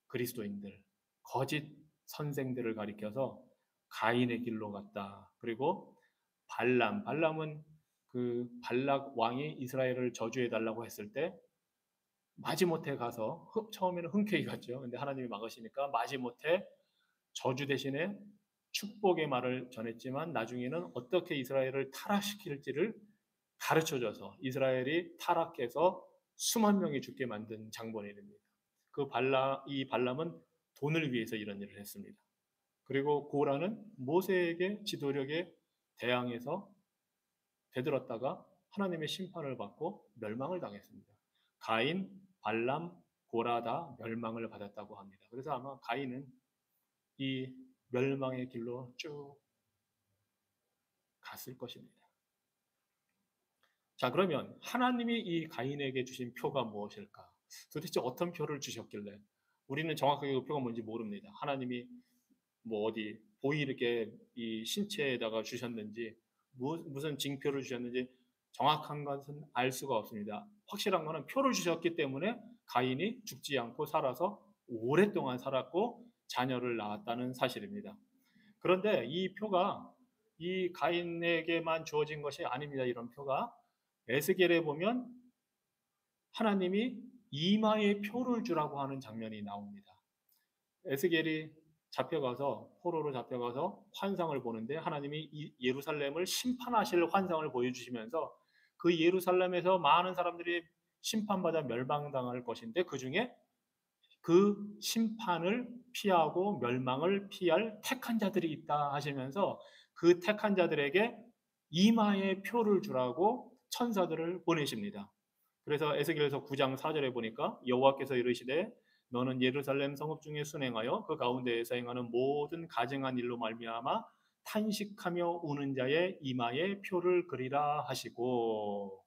그리스도인들, 거짓 선생들을 가리켜서 가인의 길로 갔다. 그리고 발람은 그 발락 왕이 이스라엘을 저주해 달라고 했을 때 마지못해 가서 처음에는 흔쾌히 갔죠. 근데 하나님이 막으시니까 마지못해 저주 대신에 축복의 말을 전했지만 나중에는 어떻게 이스라엘을 타락시킬지를 가르쳐줘서 이스라엘이 타락해서 수만 명이 죽게 만든 장본이 됩니다. 이 발람은 돈을 위해서 이런 일을 했습니다. 그리고 고라는 모세에게 지도력에 대항해서 되들었다가 하나님의 심판을 받고 멸망을 당했습니다. 가인, 발람, 고라 다 멸망을 받았다고 합니다. 그래서 아마 가인은 이 멸망의 길로 쭉 갔을 것입니다. 자, 그러면 하나님이 이 가인에게 주신 표가 무엇일까? 도대체 어떤 표를 주셨길래 우리는 정확하게 그 표가 뭔지 모릅니다. 하나님이 뭐 어디 보이게 이 신체에다가 주셨는지 무슨 징표를 주셨는지 정확한 것은 알 수가 없습니다. 확실한 것은 표를 주셨기 때문에 가인이 죽지 않고 살아서 오랫동안 살았고 자녀를 낳았다는 사실입니다. 그런데 이 표가 이 가인에게만 주어진 것이 아닙니다. 이런 표가 에스겔에 보면 하나님이 이마에 표를 주라고 하는 장면이 나옵니다. 에스겔이 포로로 잡혀가서 환상을 보는데 하나님이 예루살렘을 심판하실 환상을 보여주시면서 그 예루살렘에서 많은 사람들이 심판받아 멸망당할 것인데 그 중에 그 심판을 피하고 멸망을 피할 택한 자들이 있다 하시면서 그 택한 자들에게 이마에 표를 주라고 천사들을 보내십니다. 그래서 에스겔서 9장 4절에 보니까 여호와께서 이르시되 너는 예루살렘 성읍 중에 순행하여 그 가운데에서 행하는 모든 가증한 일로 말미암아 탄식하며 우는 자의 이마에 표를 그리라 하시고,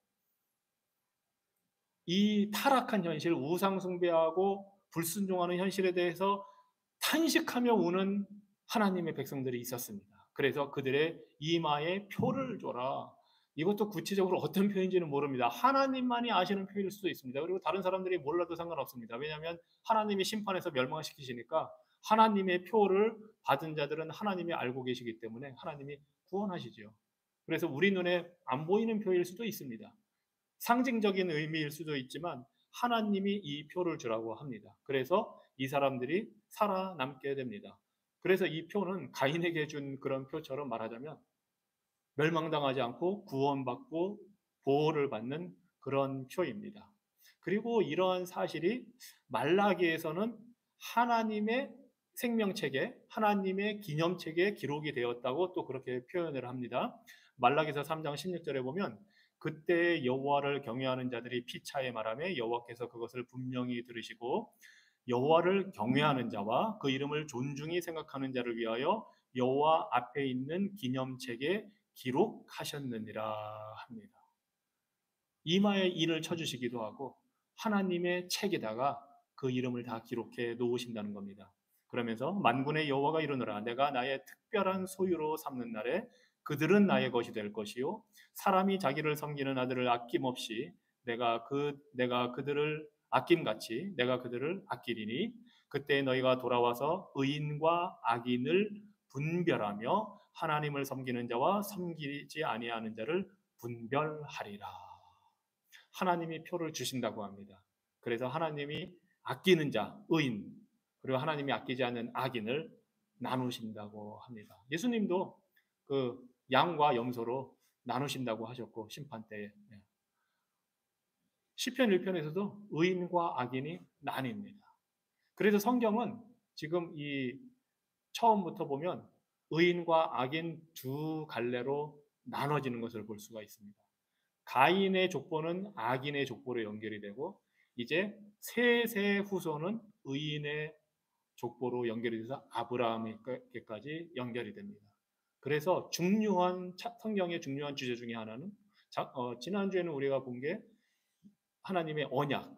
이 타락한 현실, 우상 숭배하고 불순종하는 현실에 대해서 탄식하며 우는 하나님의 백성들이 있었습니다. 그래서 그들의 이마에 표를 줘라. 이것도 구체적으로 어떤 표현인지는 모릅니다. 하나님만이 아시는 표일 수도 있습니다. 그리고 다른 사람들이 몰라도 상관없습니다. 왜냐하면 하나님이 심판해서 멸망시키시니까 하나님의 표를 받은 자들은 하나님이 알고 계시기 때문에 하나님이 구원하시죠. 그래서 우리 눈에 안 보이는 표일 수도 있습니다. 상징적인 의미일 수도 있지만 하나님이 이 표를 주라고 합니다. 그래서 이 사람들이 살아남게 됩니다. 그래서 이 표는 가인에게 준 그런 표처럼 말하자면 멸망당하지 않고 구원받고 보호를 받는 그런 표입니다. 그리고 이러한 사실이 말라기에서는 하나님의 생명책에, 하나님의 기념책에 기록이 되었다고 또 그렇게 표현을 합니다. 말라기서 3장 16절에 보면 그때 여호와를 경외하는 자들이 피차에 말하며 여호와께서 그것을 분명히 들으시고 여호와를 경외하는 자와 그 이름을 존중히 생각하는 자를 위하여 여호와 앞에 있는 기념책에 기록하셨느니라 합니다. 이마에 일을 쳐주시기도 하고 하나님의 책에다가 그 이름을 다 기록해 놓으신다는 겁니다. 그러면서 만군의 여호와가 이르노라 내가 나의 특별한 소유로 삼는 날에 그들은 나의 것이 될 것이요 사람이 자기를 섬기는 아들을 아낌없이 내가 그들을 아낌같이 내가 그들을 아끼리니 그때 너희가 돌아와서 의인과 악인을 분별하며 하나님을 섬기는 자와 섬기지 아니하는 자를 분별하리라. 하나님이 표를 주신다고 합니다. 그래서 하나님이 아끼는 자, 의인, 그리고 하나님이 아끼지 않는 악인을 나누신다고 합니다. 예수님도 그 양과 염소로 나누신다고 하셨고 심판 때에 시편 1편에서도 의인과 악인이 나뉩니다. 그래서 성경은 지금 이 처음부터 보면 의인과 악인 두 갈래로 나눠지는 것을 볼 수가 있습니다. 가인의 족보는 악인의 족보로 연결이 되고 이제 셋의 후손은 의인의 족보로 연결이 돼서 아브라함에게까지 연결이 됩니다. 그래서 성경의 중요한 주제 중에 하나는 지난주에는 우리가 본 게 하나님의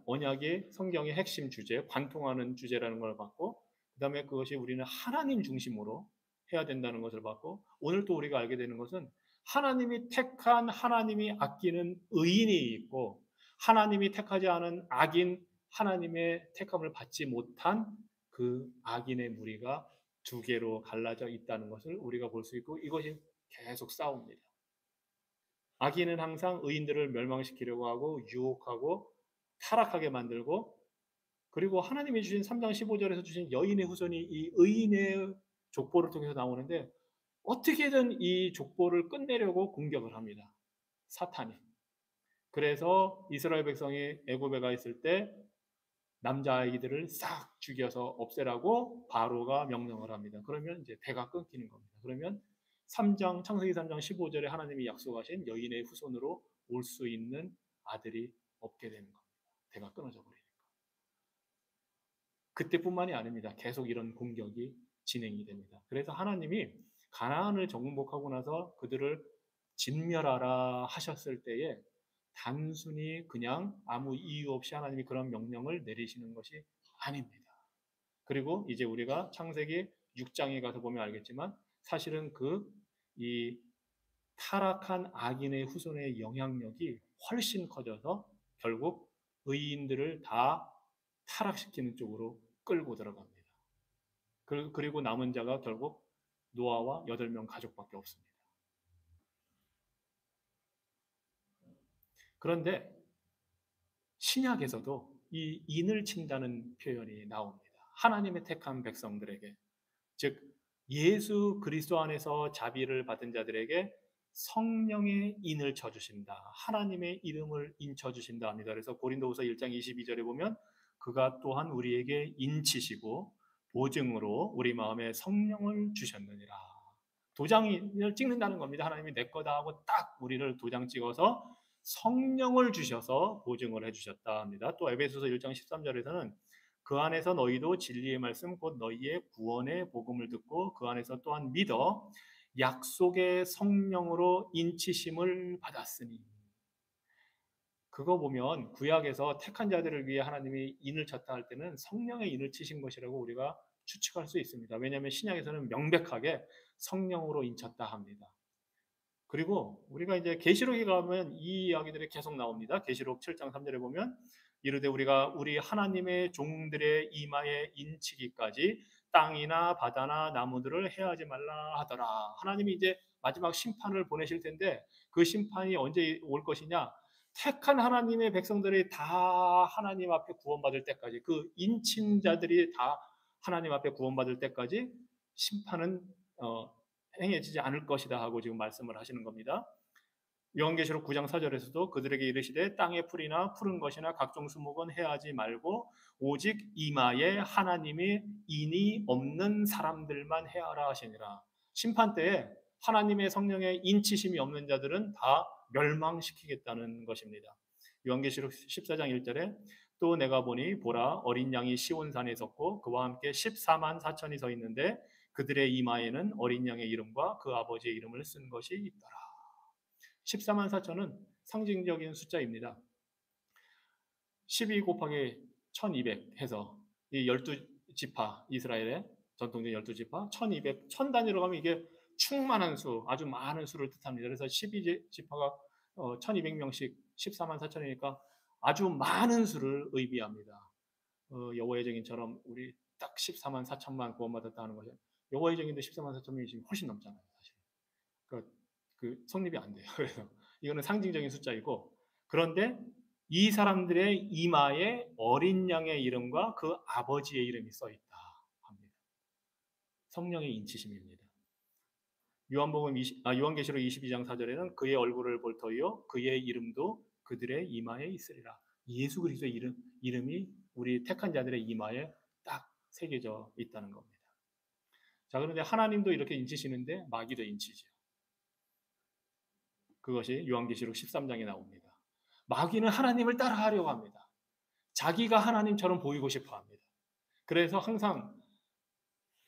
언약이 성경의 핵심 주제, 관통하는 주제라는 걸 봤고 그 다음에 그것이 우리는 하나님 중심으로 해야 된다는 것을 봤고 오늘 또 우리가 알게 되는 것은 하나님이 택한 하나님이 아끼는 의인이 있고 하나님이 택하지 않은 악인 하나님의 택함을 받지 못한 그 악인의 무리가 두 개로 갈라져 있다는 것을 우리가 볼 수 있고 이것이 계속 싸웁니다. 악인은 항상 의인들을 멸망시키려고 하고 유혹하고 타락하게 만들고 그리고 하나님이 주신 3장 15절에서 주신 여인의 후손이 이 의인의 족보를 통해서 나오는데 어떻게든 이 족보를 끝내려고 공격을 합니다. 사탄이. 그래서 이스라엘 백성이 애굽에 가 있을 때 남자아이들을 싹 죽여서 없애라고 바로가 명령을 합니다. 그러면 이제 배가 끊기는 겁니다. 그러면 창세기 3장 15절에 하나님이 약속하신 여인의 후손으로 올 수 있는 아들이 없게 되는 겁니다. 배가 끊어져 버리니까. 그때뿐만이 아닙니다. 계속 이런 공격이 진행이 됩니다. 그래서 하나님이 가나안을 정복하고 나서 그들을 진멸하라 하셨을 때에 단순히 그냥 아무 이유 없이 하나님이 그런 명령을 내리시는 것이 아닙니다. 그리고 이제 우리가 창세기 6장에 가서 보면 알겠지만 사실은 이 타락한 악인의 후손의 영향력이 훨씬 커져서 결국 의인들을 다 타락시키는 쪽으로 끌고 들어갑니다. 그리고 남은 자가 결국 노아와 8명 가족밖에 없습니다. 그런데 신약에서도 이 인을 친다는 표현이 나옵니다. 하나님의 택한 백성들에게 즉 예수 그리스도 안에서 자비를 받은 자들에게 성령의 인을 쳐주신다. 하나님의 이름을 인쳐주신다 합니다. 그래서 고린도후서 1장 22절에 보면 그가 또한 우리에게 인치시고 보증으로 우리 마음에 성령을 주셨느니라. 도장을 찍는다는 겁니다. 하나님이 내 거다 하고 딱 우리를 도장 찍어서 성령을 주셔서 보증을 해주셨다 합니다. 또 에베소서 1장 13절에서는 그 안에서 너희도 진리의 말씀 곧 너희의 구원의 복음을 듣고 그 안에서 또한 믿어 약속의 성령으로 인치심을 받았으니 그거 보면 구약에서 택한 자들을 위해 하나님이 인을 쳤다 할 때는 성령의 인을 치신 것이라고 우리가 추측할 수 있습니다. 왜냐하면 신약에서는 명백하게 성령으로 인쳤다 합니다. 그리고 우리가 이제 계시록에 가면 이 이야기들이 계속 나옵니다. 계시록 7장 3절에 보면 이르되 우리가 우리 하나님의 종들의 이마에 인치기까지 땅이나 바다나 나무들을 해하지 말라 하더라. 하나님이 이제 마지막 심판을 보내실 텐데 그 심판이 언제 올 것이냐? 택한 하나님의 백성들이 다 하나님 앞에 구원받을 때까지 그 인친 자들이 다 하나님 앞에 구원받을 때까지 심판은 행해지지 않을 것이다 하고 지금 말씀을 하시는 겁니다. 요한계시록 9장 4절에서도 그들에게 이르시되 땅의 풀이나 푸른 것이나 각종 수목은 해하지 말고 오직 이마에 하나님의 인이 없는 사람들만 해하라 하시니라. 심판 때에 하나님의 성령의 인치심이 없는 자들은 다 멸망시키겠다는 것입니다. 요한계시록 14장 1절에 또 내가 보니 보라 어린 양이 시온산에 섰고 그와 함께 14만 4천이 서 있는데 그들의 이마에는 어린 양의 이름과 그 아버지의 이름을 쓴 것이 있더라. 14만 4천은 상징적인 숫자입니다. 12 곱하기 1200 해서 이 12지파 이스라엘의 전통적인 12지파 1200 1000단위로 가면 이게 충만한 수, 아주 많은 수를 뜻합니다. 그래서 12지파가 1200명씩 14만 4천이니까 아주 많은 수를 의미합니다. 여호와의 증인처럼 우리 딱 14만 4천만 구원받았다 하는 것이 여호와의 증인도 14만 4천 명이 지금 훨씬 넘잖아요. 사실. 그 성립이 안 돼요. 그래서 이거는 상징적인 숫자이고 그런데 이 사람들의 이마에 어린 양의 이름과 그 아버지의 이름이 써 있다 합니다. 성령의 인치심입니다. 요한계시록 22장 4절에는 그의 얼굴을 볼 터이요 그의 이름도 그들의 이마에 있으리라. 예수 그리스도의 이름이 우리 택한 자들의 이마에 딱 새겨져 있다는 겁니다. 자, 그런데 하나님도 이렇게 인치시는데 마귀도 인치죠. 그것이 요한계시록 13장에 나옵니다. 마귀는 하나님을 따라하려고 합니다. 자기가 하나님처럼 보이고 싶어 합니다. 그래서 항상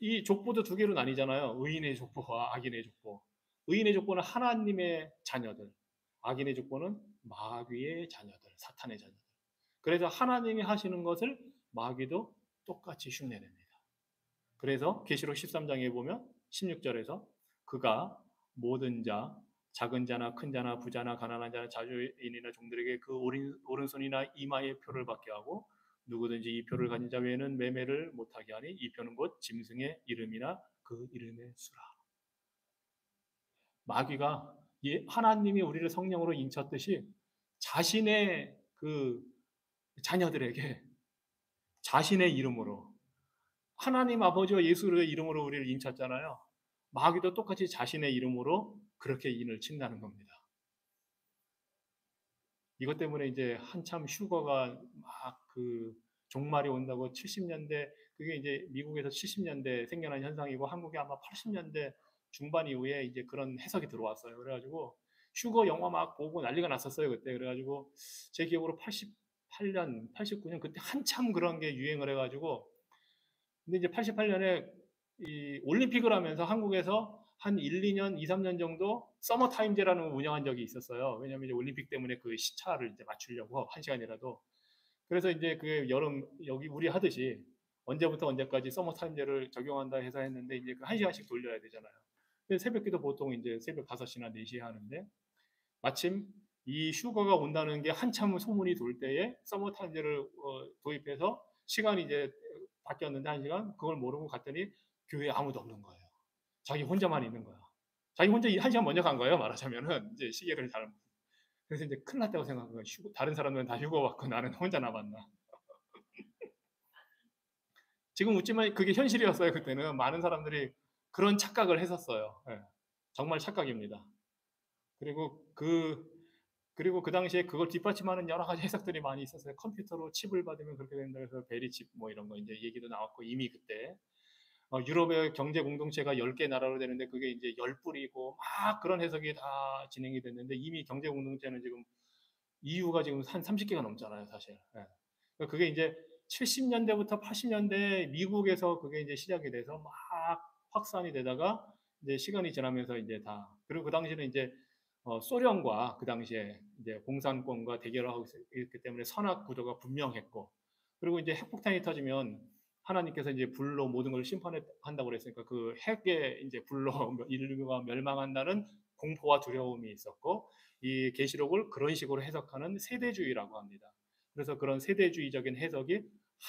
이 족보도 두 개로 나뉘잖아요. 의인의 족보와 악인의 족보. 의인의 족보는 하나님의 자녀들, 악인의 족보는 마귀의 자녀들, 사탄의 자녀들. 그래서 하나님이 하시는 것을 마귀도 똑같이 흉내냅니다. 그래서 계시록 13장에 보면 16절에서 그가 모든 자, 작은 자나 큰 자나 부자나 가난한 자나 자주인이나 종들에게 그 오른손이나 이마에 표를 받게 하고 누구든지 이 표를 가진 자 외에는 매매를 못하게 하니 이 표는 곧 짐승의 이름이나 그 이름의 수라. 마귀가 하나님이 우리를 성령으로 인쳤듯이 자신의 그 자녀들에게 자신의 이름으로 하나님 아버지와 예수의 이름으로 우리를 인쳤잖아요. 마귀도 똑같이 자신의 이름으로 그렇게 인을 친다는 겁니다. 이것 때문에 이제 한참 휴거가 막 그 종말이 온다고 70년대 그게 이제 미국에서 70년대 생겨난 현상이고 한국에 아마 80년대 중반 이후에 이제 그런 해석이 들어왔어요. 그래가지고 휴거 영화 막 보고 난리가 났었어요 그때. 그래가지고 제 기억으로 88년, 89년 그때 한참 그런 게 유행을 해가지고 근데 이제 88년에 이 올림픽을 하면서 한국에서 한 1, 2년, 2, 3년 정도 서머 타임제라는 걸 운영한 적이 있었어요. 왜냐하면 이제 올림픽 때문에 그 시차를 이제 맞추려고 한 시간이라도. 그래서 이제 그 여름 여기 우리 하듯이 언제부터 언제까지 서머 타임제를 적용한다 해서 했는데 이제 그 한 시간씩 돌려야 되잖아요. 근데 새벽기도 보통 이제 새벽 5시나 4시에 하는데 마침 이 휴가가 온다는 게 한참 소문이 돌 때에 서머 타임제를 도입해서 시간이 이제 바뀌었는데 한 시간 그걸 모르고 갔더니 교회에 아무도 없는 거예요. 자기 혼자만 있는 거야. 자기 혼자 한 시간 먼저 간 거예요. 말하자면은 이제 시계를 잘 그래서 이제 큰일 났다고 생각한 거예요. 다른 사람들은 다 휴가 받고 나는 혼자 남았나. 지금 웃지만 그게 현실이었어요. 그때는 많은 사람들이 그런 착각을 했었어요. 네. 정말 착각입니다. 그리고 그 당시에 그걸 뒷받침하는 여러 가지 해석들이 많이 있었어요. 컴퓨터로 칩을 받으면 그렇게 된다 해서 베리칩 뭐 이런 거 이제 얘기도 나왔고 이미 그때 유럽의 경제 공동체가 10개 나라로 되는데 그게 이제 10불이고 막 그런 해석이 다 진행이 됐는데 이미 경제 공동체는 지금 EU가 지금 한 30개가 넘잖아요, 사실. 네. 그게 이제 70년대부터 80년대 미국에서 그게 이제 시작이 돼서 막 확산이 되다가 이제 시간이 지나면서 이제 그리고 그 당시에는 이제 소련과 그 당시에 이제 공산권과 대결을 하고 있기 때문에 선악 구도가 분명했고 그리고 이제 핵폭탄이 터지면 하나님께서 이제 불로 모든 걸 심판한다고 그랬으니까 그 핵에 이제 불로 인류가 멸망한다는 공포와 두려움이 있었고 이 계시록을 그런 식으로 해석하는 세대주의라고 합니다. 그래서 그런 세대주의적인 해석이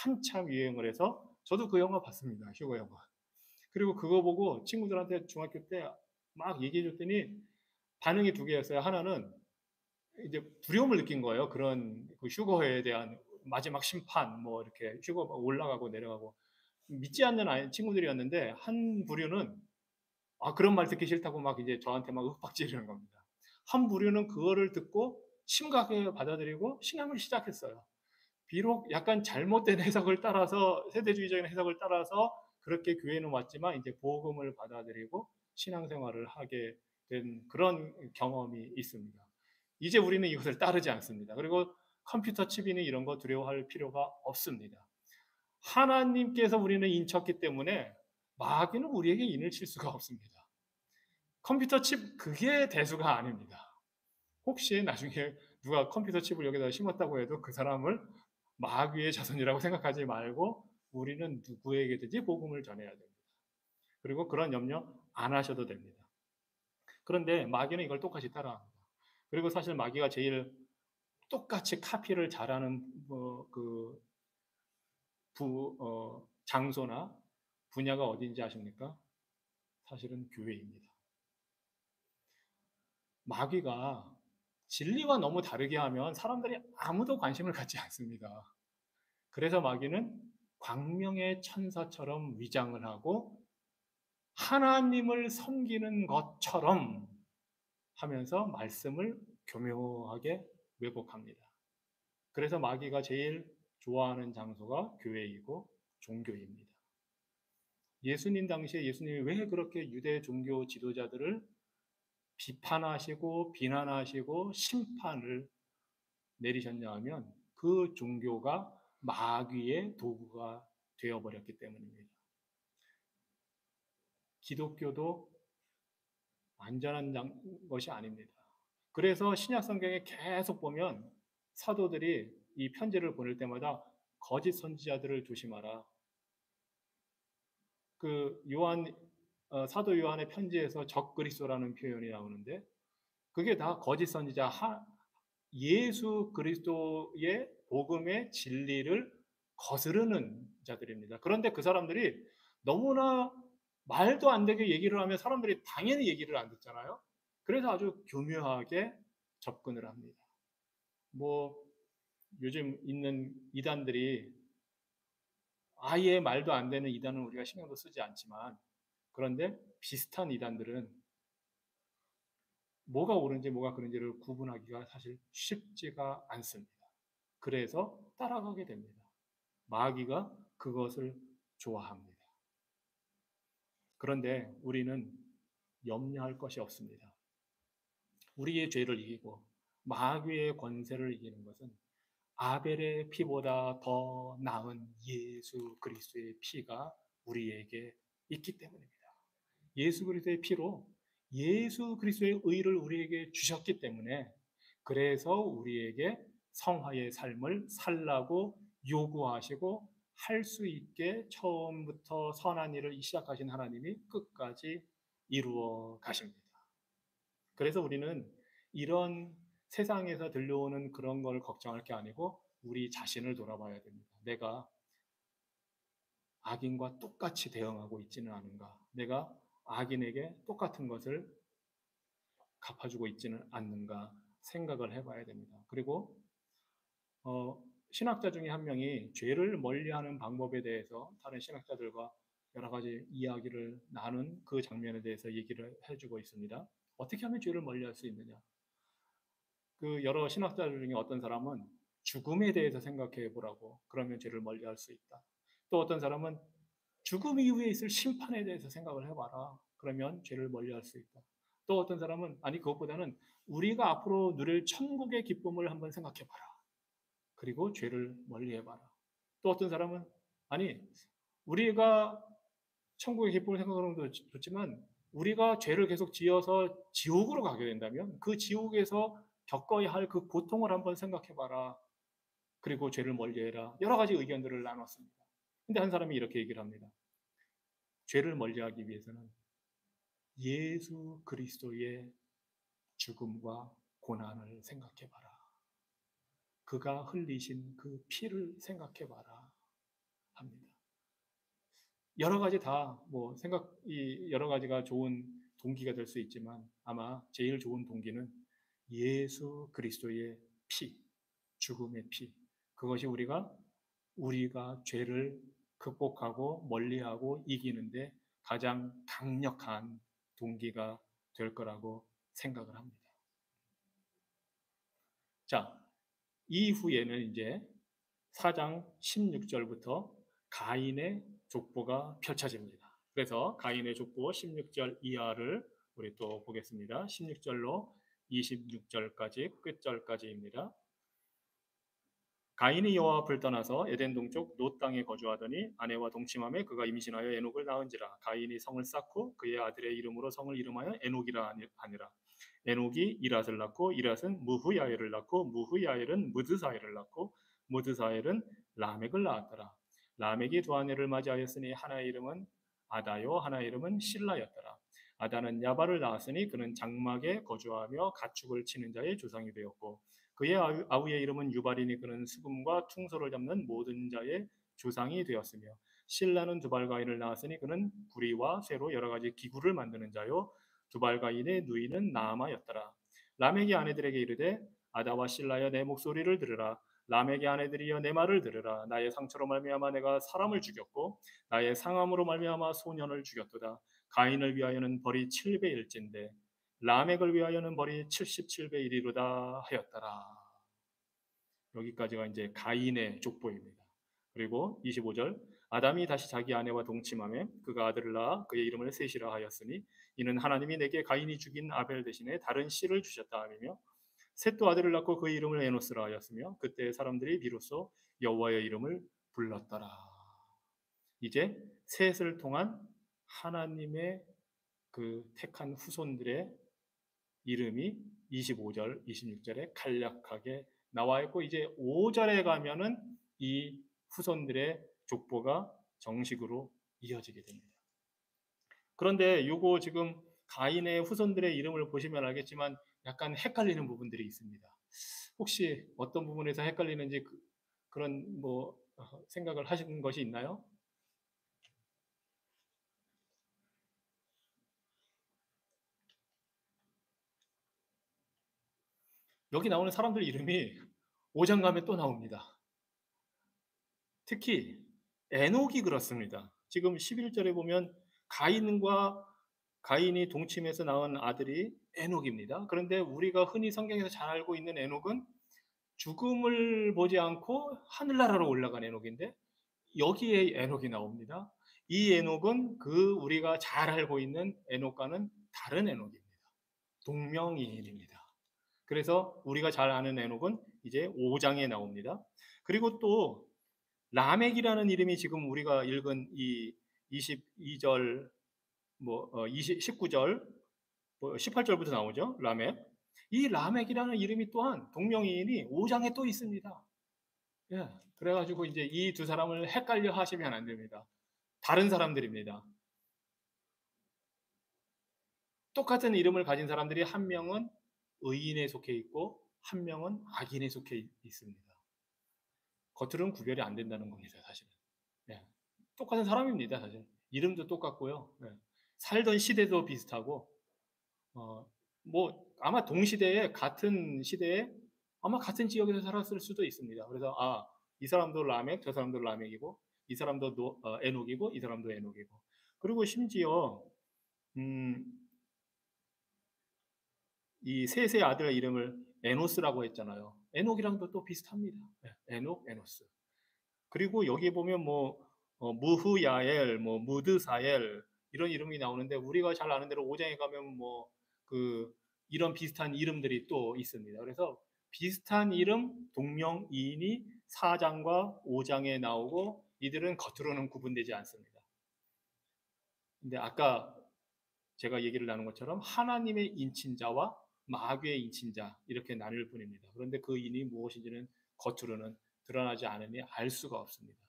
한참 유행을 해서 저도 그 영화 봤습니다. 휴거 영화. 그리고 그거 보고 친구들한테 중학교 때 막 얘기해 줬더니 반응이 두 개였어요. 하나는 이제 두려움을 느낀 거예요. 그런 그 휴거에 대한 마지막 심판 뭐 이렇게 휴거 올라가고 내려가고 믿지 않는 친구들이었는데 한 부류는 그런 말 듣기 싫다고 막 이제 저한테 막 윽박지르는 겁니다. 한 부류는 그거를 듣고 심각하게 받아들이고 신앙을 시작했어요. 비록 약간 잘못된 해석을 따라서 세대주의적인 해석을 따라서 그렇게 교회는 왔지만 이제 복음을 받아들이고 신앙생활을 하게 된 그런 경험이 있습니다. 이제 우리는 이것을 따르지 않습니다. 그리고 컴퓨터 칩이니 이런 거 두려워할 필요가 없습니다. 하나님께서 우리는 인쳤기 때문에 마귀는 우리에게 인을 칠 수가 없습니다. 컴퓨터 칩 그게 대수가 아닙니다. 혹시 나중에 누가 컴퓨터 칩을 여기다 심었다고 해도 그 사람을 마귀의 자손이라고 생각하지 말고 우리는 누구에게든지 복음을 전해야 됩니다. 그리고 그런 염려 안 하셔도 됩니다. 그런데 마귀는 이걸 똑같이 따라합니다. 그리고 사실 마귀가 제일 똑같이 카피를 잘하는 장소나 분야가 어디인지 아십니까? 사실은 교회입니다. 마귀가 진리와 너무 다르게 하면 사람들이 아무도 관심을 갖지 않습니다. 그래서 마귀는 광명의 천사처럼 위장을 하고 하나님을 섬기는 것처럼 하면서 말씀을 교묘하게 왜곡합니다. 그래서 마귀가 제일 좋아하는 장소가 교회이고 종교입니다. 예수님 당시에 예수님이 왜 그렇게 유대 종교 지도자들을 비판하시고 비난하시고 심판을 내리셨냐 하면 그 종교가 마귀의 도구가 되어버렸기 때문입니다. 기독교도 완전한 것이 아닙니다. 그래서 신약 성경에 계속 보면 사도들이 이 편지를 보낼 때마다 거짓 선지자들을 조심하라. 그 사도 요한의 편지에서 적그리스도라는 표현이 나오는데 그게 다 거짓 선지자, 예수 그리스도의 복음의 진리를 거스르는 자들입니다. 그런데 그 사람들이 너무나 말도 안 되게 얘기를 하면 사람들이 당연히 얘기를 안 듣잖아요. 그래서 아주 교묘하게 접근을 합니다. 뭐 요즘 있는 이단들이 아예 말도 안 되는 이단은 우리가 신경도 쓰지 않지만 그런데 비슷한 이단들은 뭐가 옳은지 뭐가 그른지를 구분하기가 사실 쉽지가 않습니다. 그래서 따라가게 됩니다. 마귀가 그것을 좋아합니다. 그런데 우리는 염려할 것이 없습니다. 우리의 죄를 이기고 마귀의 권세를 이기는 것은 아벨의 피보다 더 나은 예수 그리스도의 피가 우리에게 있기 때문입니다. 예수 그리스도의 피로 예수 그리스도의 의를 우리에게 주셨기 때문에 그래서 우리에게 성화의 삶을 살라고 요구하시고 할 수 있게 처음부터 선한 일을 시작하신 하나님이 끝까지 이루어 가십니다. 그래서 우리는 이런 세상에서 들려오는 그런 걸 걱정할 게 아니고 우리 자신을 돌아봐야 됩니다. 내가 악인과 똑같이 대응하고 있지는 않은가? 내가 악인에게 똑같은 것을 갚아주고 있지는 않는가 생각을 해봐야 됩니다. 그리고 신학자 중에 한 명이 죄를 멀리하는 방법에 대해서 다른 신학자들과 여러 가지 이야기를 나눈 그 장면에 대해서 얘기를 해주고 있습니다. 어떻게 하면 죄를 멀리할 수 있느냐? 그 여러 신학자들 중에 어떤 사람은 죽음에 대해서 생각해 보라고 그러면 죄를 멀리할 수 있다. 또 어떤 사람은 죽음 이후에 있을 심판에 대해서 생각을 해봐라. 그러면 죄를 멀리할 수 있다. 또 어떤 사람은 아니 그것보다는 우리가 앞으로 누릴 천국의 기쁨을 한번 생각해봐라. 그리고 죄를 멀리해봐라. 또 어떤 사람은 아니 우리가 천국의 기쁨을 생각하는 것도 좋지만 우리가 죄를 계속 지어서 지옥으로 가게 된다면 그 지옥에서 겪어야 할 그 고통을 한번 생각해봐라. 그리고 죄를 멀리해라. 여러 가지 의견들을 나눴습니다. 근데 한 사람이 이렇게 얘기를 합니다. 죄를 멀리하기 위해서는 예수 그리스도의 죽음과 고난을 생각해봐라. 그가 흘리신 그 피를 생각해봐라 합니다. 여러 가지 여러 가지가 좋은 동기가 될 수 있지만 아마 제일 좋은 동기는 예수 그리스도의 피, 죽음의 피. 그것이 우리가 죄를 극복하고 멀리하고 이기는데 가장 강력한 동기가 될 거라고 생각을 합니다. 자, 이후에는 이제 4장 16절부터 가인의 족보가 펼쳐집니다. 그래서 가인의 족보 16절 이하를 우리 또 보겠습니다. 16절로 26절까지 끝절까지입니다. 가인이 여호와 앞을 떠나서 에덴 동쪽 롯 땅에 거주하더니 아내와 동침함에 그가 임신하여 에녹을 낳은지라. 가인이 성을 쌓고 그의 아들의 이름으로 성을 이름하여 에녹이라 하니라. 에녹이 이랏을 낳고 이랏은 무후야엘을 낳고 무후야엘은 무드사엘을 낳고 무드사엘은 라멕을 낳았더라. 라멕이 두 아내를 맞이하였으니 하나의 이름은 아다요 하나의 이름은 실라였더라. 아다는 야발을 낳았으니 그는 장막에 거주하며 가축을 치는 자의 조상이 되었고 그의 아우의 이름은 유발이니 그는 수금과 퉁소를 잡는 모든 자의 조상이 되었으며 실라는 두발가인을 낳았으니 그는 구리와 쇠로 여러 가지 기구를 만드는 자요 두발가인의 누이는 나아마였더라. 라멕이 아내들에게 이르되 아다와 실라여 내 목소리를 들으라. 라멕의 아내들이여 내 말을 들으라. 나의 상처로 말미암아 내가 사람을 죽였고 나의 상함으로 말미암아 소년을 죽였도다. 가인을 위하여는 벌이 7배일진데 라멕을 위하여는 벌이 77배이리로다 하였더라. 여기까지가 이제 가인의 족보입니다. 그리고 25절 아담이 다시 자기 아내와 동침하며 그가 아들을 낳아 그의 이름을 셋이라 하였으니 이는 하나님이 내게 가인이 죽인 아벨 대신에 다른 씨를 주셨다 하며 셋도 아들을 낳고 그의 이름을 에노스라 하였으며 그때 사람들이 비로소 여호와의 이름을 불렀더라. 이제 셋을 통한 하나님의 그 택한 후손들의 이름이 25절, 26절에 간략하게 나와 있고 이제 5절에 가면은 이 후손들의 족보가 정식으로 이어지게 됩니다. 그런데 요거 지금 가인의 후손들의 이름을 보시면 알겠지만 약간 헷갈리는 부분들이 있습니다. 혹시 어떤 부분에서 헷갈리는지 그런 뭐 생각을 하신 것이 있나요? 여기 나오는 사람들 이름이 5장 가면 또 나옵니다. 특히 에녹이 그렇습니다. 지금 11절에 보면 가인이 동침해서 낳은 아들이 에녹입니다. 그런데 우리가 흔히 성경에서 잘 알고 있는 에녹은 죽음을 보지 않고 하늘나라로 올라간 에녹인데 여기에 에녹이 나옵니다. 이 에녹은 그 우리가 잘 알고 있는 에녹과는 다른 에녹입니다. 동명이인입니다. 그래서 우리가 잘 아는 에녹은 이제 5장에 나옵니다. 그리고 또 라멕이라는 이름이 지금 우리가 읽은 이 22절, 19절, 18절부터 나오죠. 라멕. 이 라멕이라는 이름이 또한 동명이인이 5장에 또 있습니다. 예. 그래가지고 이제 이 두 사람을 헷갈려 하시면 안 됩니다. 다른 사람들입니다. 똑같은 이름을 가진 사람들이 한 명은 의인에 속해 있고 한 명은 악인에 속해 있습니다. 겉으로는 구별이 안 된다는 겁니다, 사실은. 예. 똑같은 사람입니다, 사실. 이름도 똑같고요. 예. 살던 시대도 비슷하고, 아마 동시대에, 같은 시대에, 아마 같은 지역에서 살았을 수도 있습니다. 그래서, 이 사람도 라멕, 저 사람도 라멕이고, 이 사람도 에녹이고, 이 사람도 에녹이고. 그리고 심지어, 음, 이 셋의 아들 이름을 에노스라고 했잖아요. 에녹이랑도 또 비슷합니다. 예, 에녹, 에노스. 그리고 여기 보면 무후야엘, 무드사엘 이런 이름이 나오는데 우리가 잘 아는 대로 5장에 가면 이런 비슷한 이름들이 또 있습니다. 그래서 비슷한 이름 동명이인이 4장과 5장에 나오고 이들은 겉으로는 구분되지 않습니다. 근데 아까 제가 얘기를 나눈 것처럼 하나님의 인친자와 마귀의 인친자 이렇게 나눌 뿐입니다. 그런데 그 인이 무엇인지는 겉으로는 드러나지 않으니 알 수가 없습니다.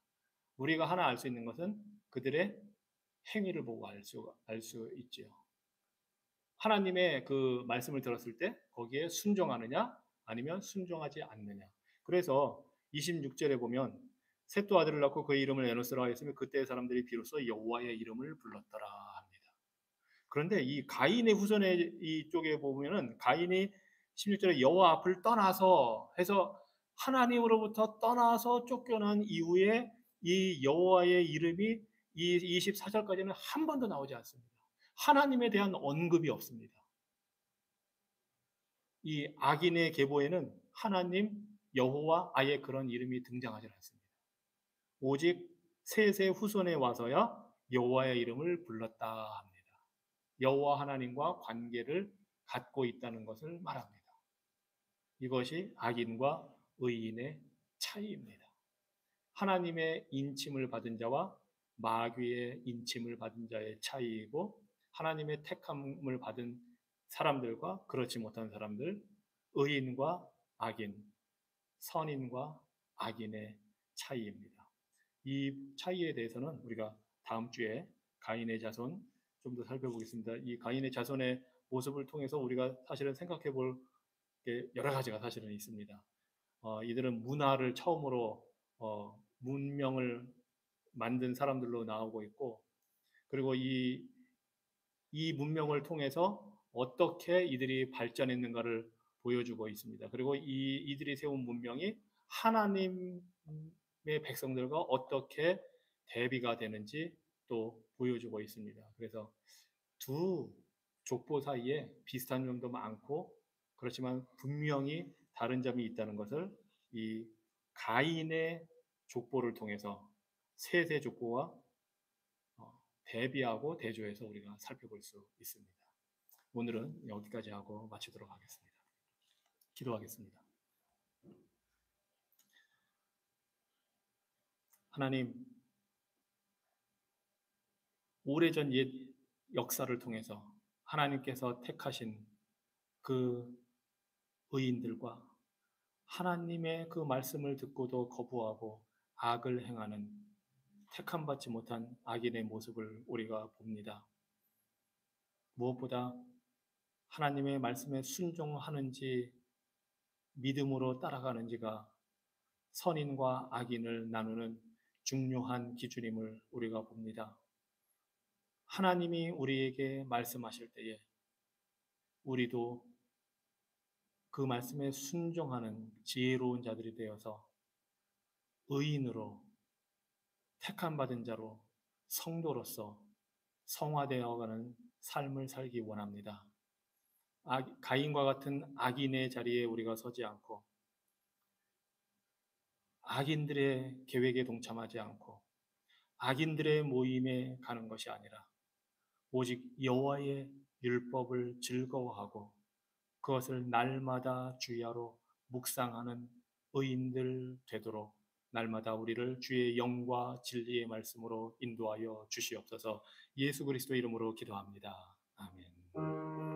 우리가 하나 알 수 있는 것은 그들의 행위를 보고 알 수 있지요. 하나님의 그 말씀을 들었을 때 거기에 순종하느냐 아니면 순종하지 않느냐. 그래서 26절에 보면 셋도 아들을 낳고 그의 이름을 에노스라 했으며 그때 사람들이 비로소 여호와의 이름을 불렀더라 합니다. 그런데 이 가인의 후손의 이쪽에 보면은 가인이 16절에 여호와 앞을 떠나서 해서 하나님으로부터 떠나서 쫓겨난 이후에 이 여호와의 이름이 이 24절까지는 한 번도 나오지 않습니다. 하나님에 대한 언급이 없습니다. 이 악인의 계보에는 하나님, 여호와 아예 그런 이름이 등장하지 않습니다. 오직 셋의 후손에 와서야 여호와의 이름을 불렀다 합니다. 여호와 하나님과 관계를 갖고 있다는 것을 말합니다. 이것이 악인과 의인의 차이입니다. 하나님의 인침을 받은 자와 마귀의 인침을 받은 자의 차이이고 하나님의 택함을 받은 사람들과 그렇지 못한 사람들, 의인과 악인, 선인과 악인의 차이입니다. 이 차이에 대해서는 우리가 다음 주에 가인의 자손 좀 더 살펴보겠습니다. 이 가인의 자손의 모습을 통해서 우리가 사실은 생각해 볼 게 여러 가지가 사실은 있습니다. 이들은 문화를 처음으로 문명을 만든 사람들로 나오고 있고, 그리고 이 문명을 통해서 어떻게 이들이 발전했는가를 보여주고 있습니다. 그리고 이들이 세운 문명이 하나님의 백성들과 어떻게 대비가 되는지 또 보여주고 있습니다. 그래서 두 족보 사이에 비슷한 점도 많고, 그렇지만 분명히 다른 점이 있다는 것을 이 가인의 족보를 통해서 셋의 족보와 대비하고 대조해서 우리가 살펴볼 수 있습니다. 오늘은 여기까지 하고 마치도록 하겠습니다. 기도하겠습니다. 하나님, 오래전 옛 역사를 통해서 하나님께서 택하신 그 의인들과 하나님의 그 말씀을 듣고도 거부하고 악을 행하는 택함받지 못한 악인의 모습을 우리가 봅니다. 무엇보다 하나님의 말씀에 순종하는지 믿음으로 따라가는지가 선인과 악인을 나누는 중요한 기준임을 우리가 봅니다. 하나님이 우리에게 말씀하실 때에 우리도 그 말씀에 순종하는 지혜로운 자들이 되어서 의인으로 택함받은 자로 성도로서 성화되어가는 삶을 살기 원합니다. 가인과 같은 악인의 자리에 우리가 서지 않고 악인들의 계획에 동참하지 않고 악인들의 모임에 가는 것이 아니라 오직 여호와의 율법을 즐거워하고 그것을 날마다 주야로 묵상하는 의인들 되도록 날마다 우리를 주의 영과 진리의 말씀으로 인도하여 주시옵소서. 예수 그리스도 이름으로 기도합니다. 아멘.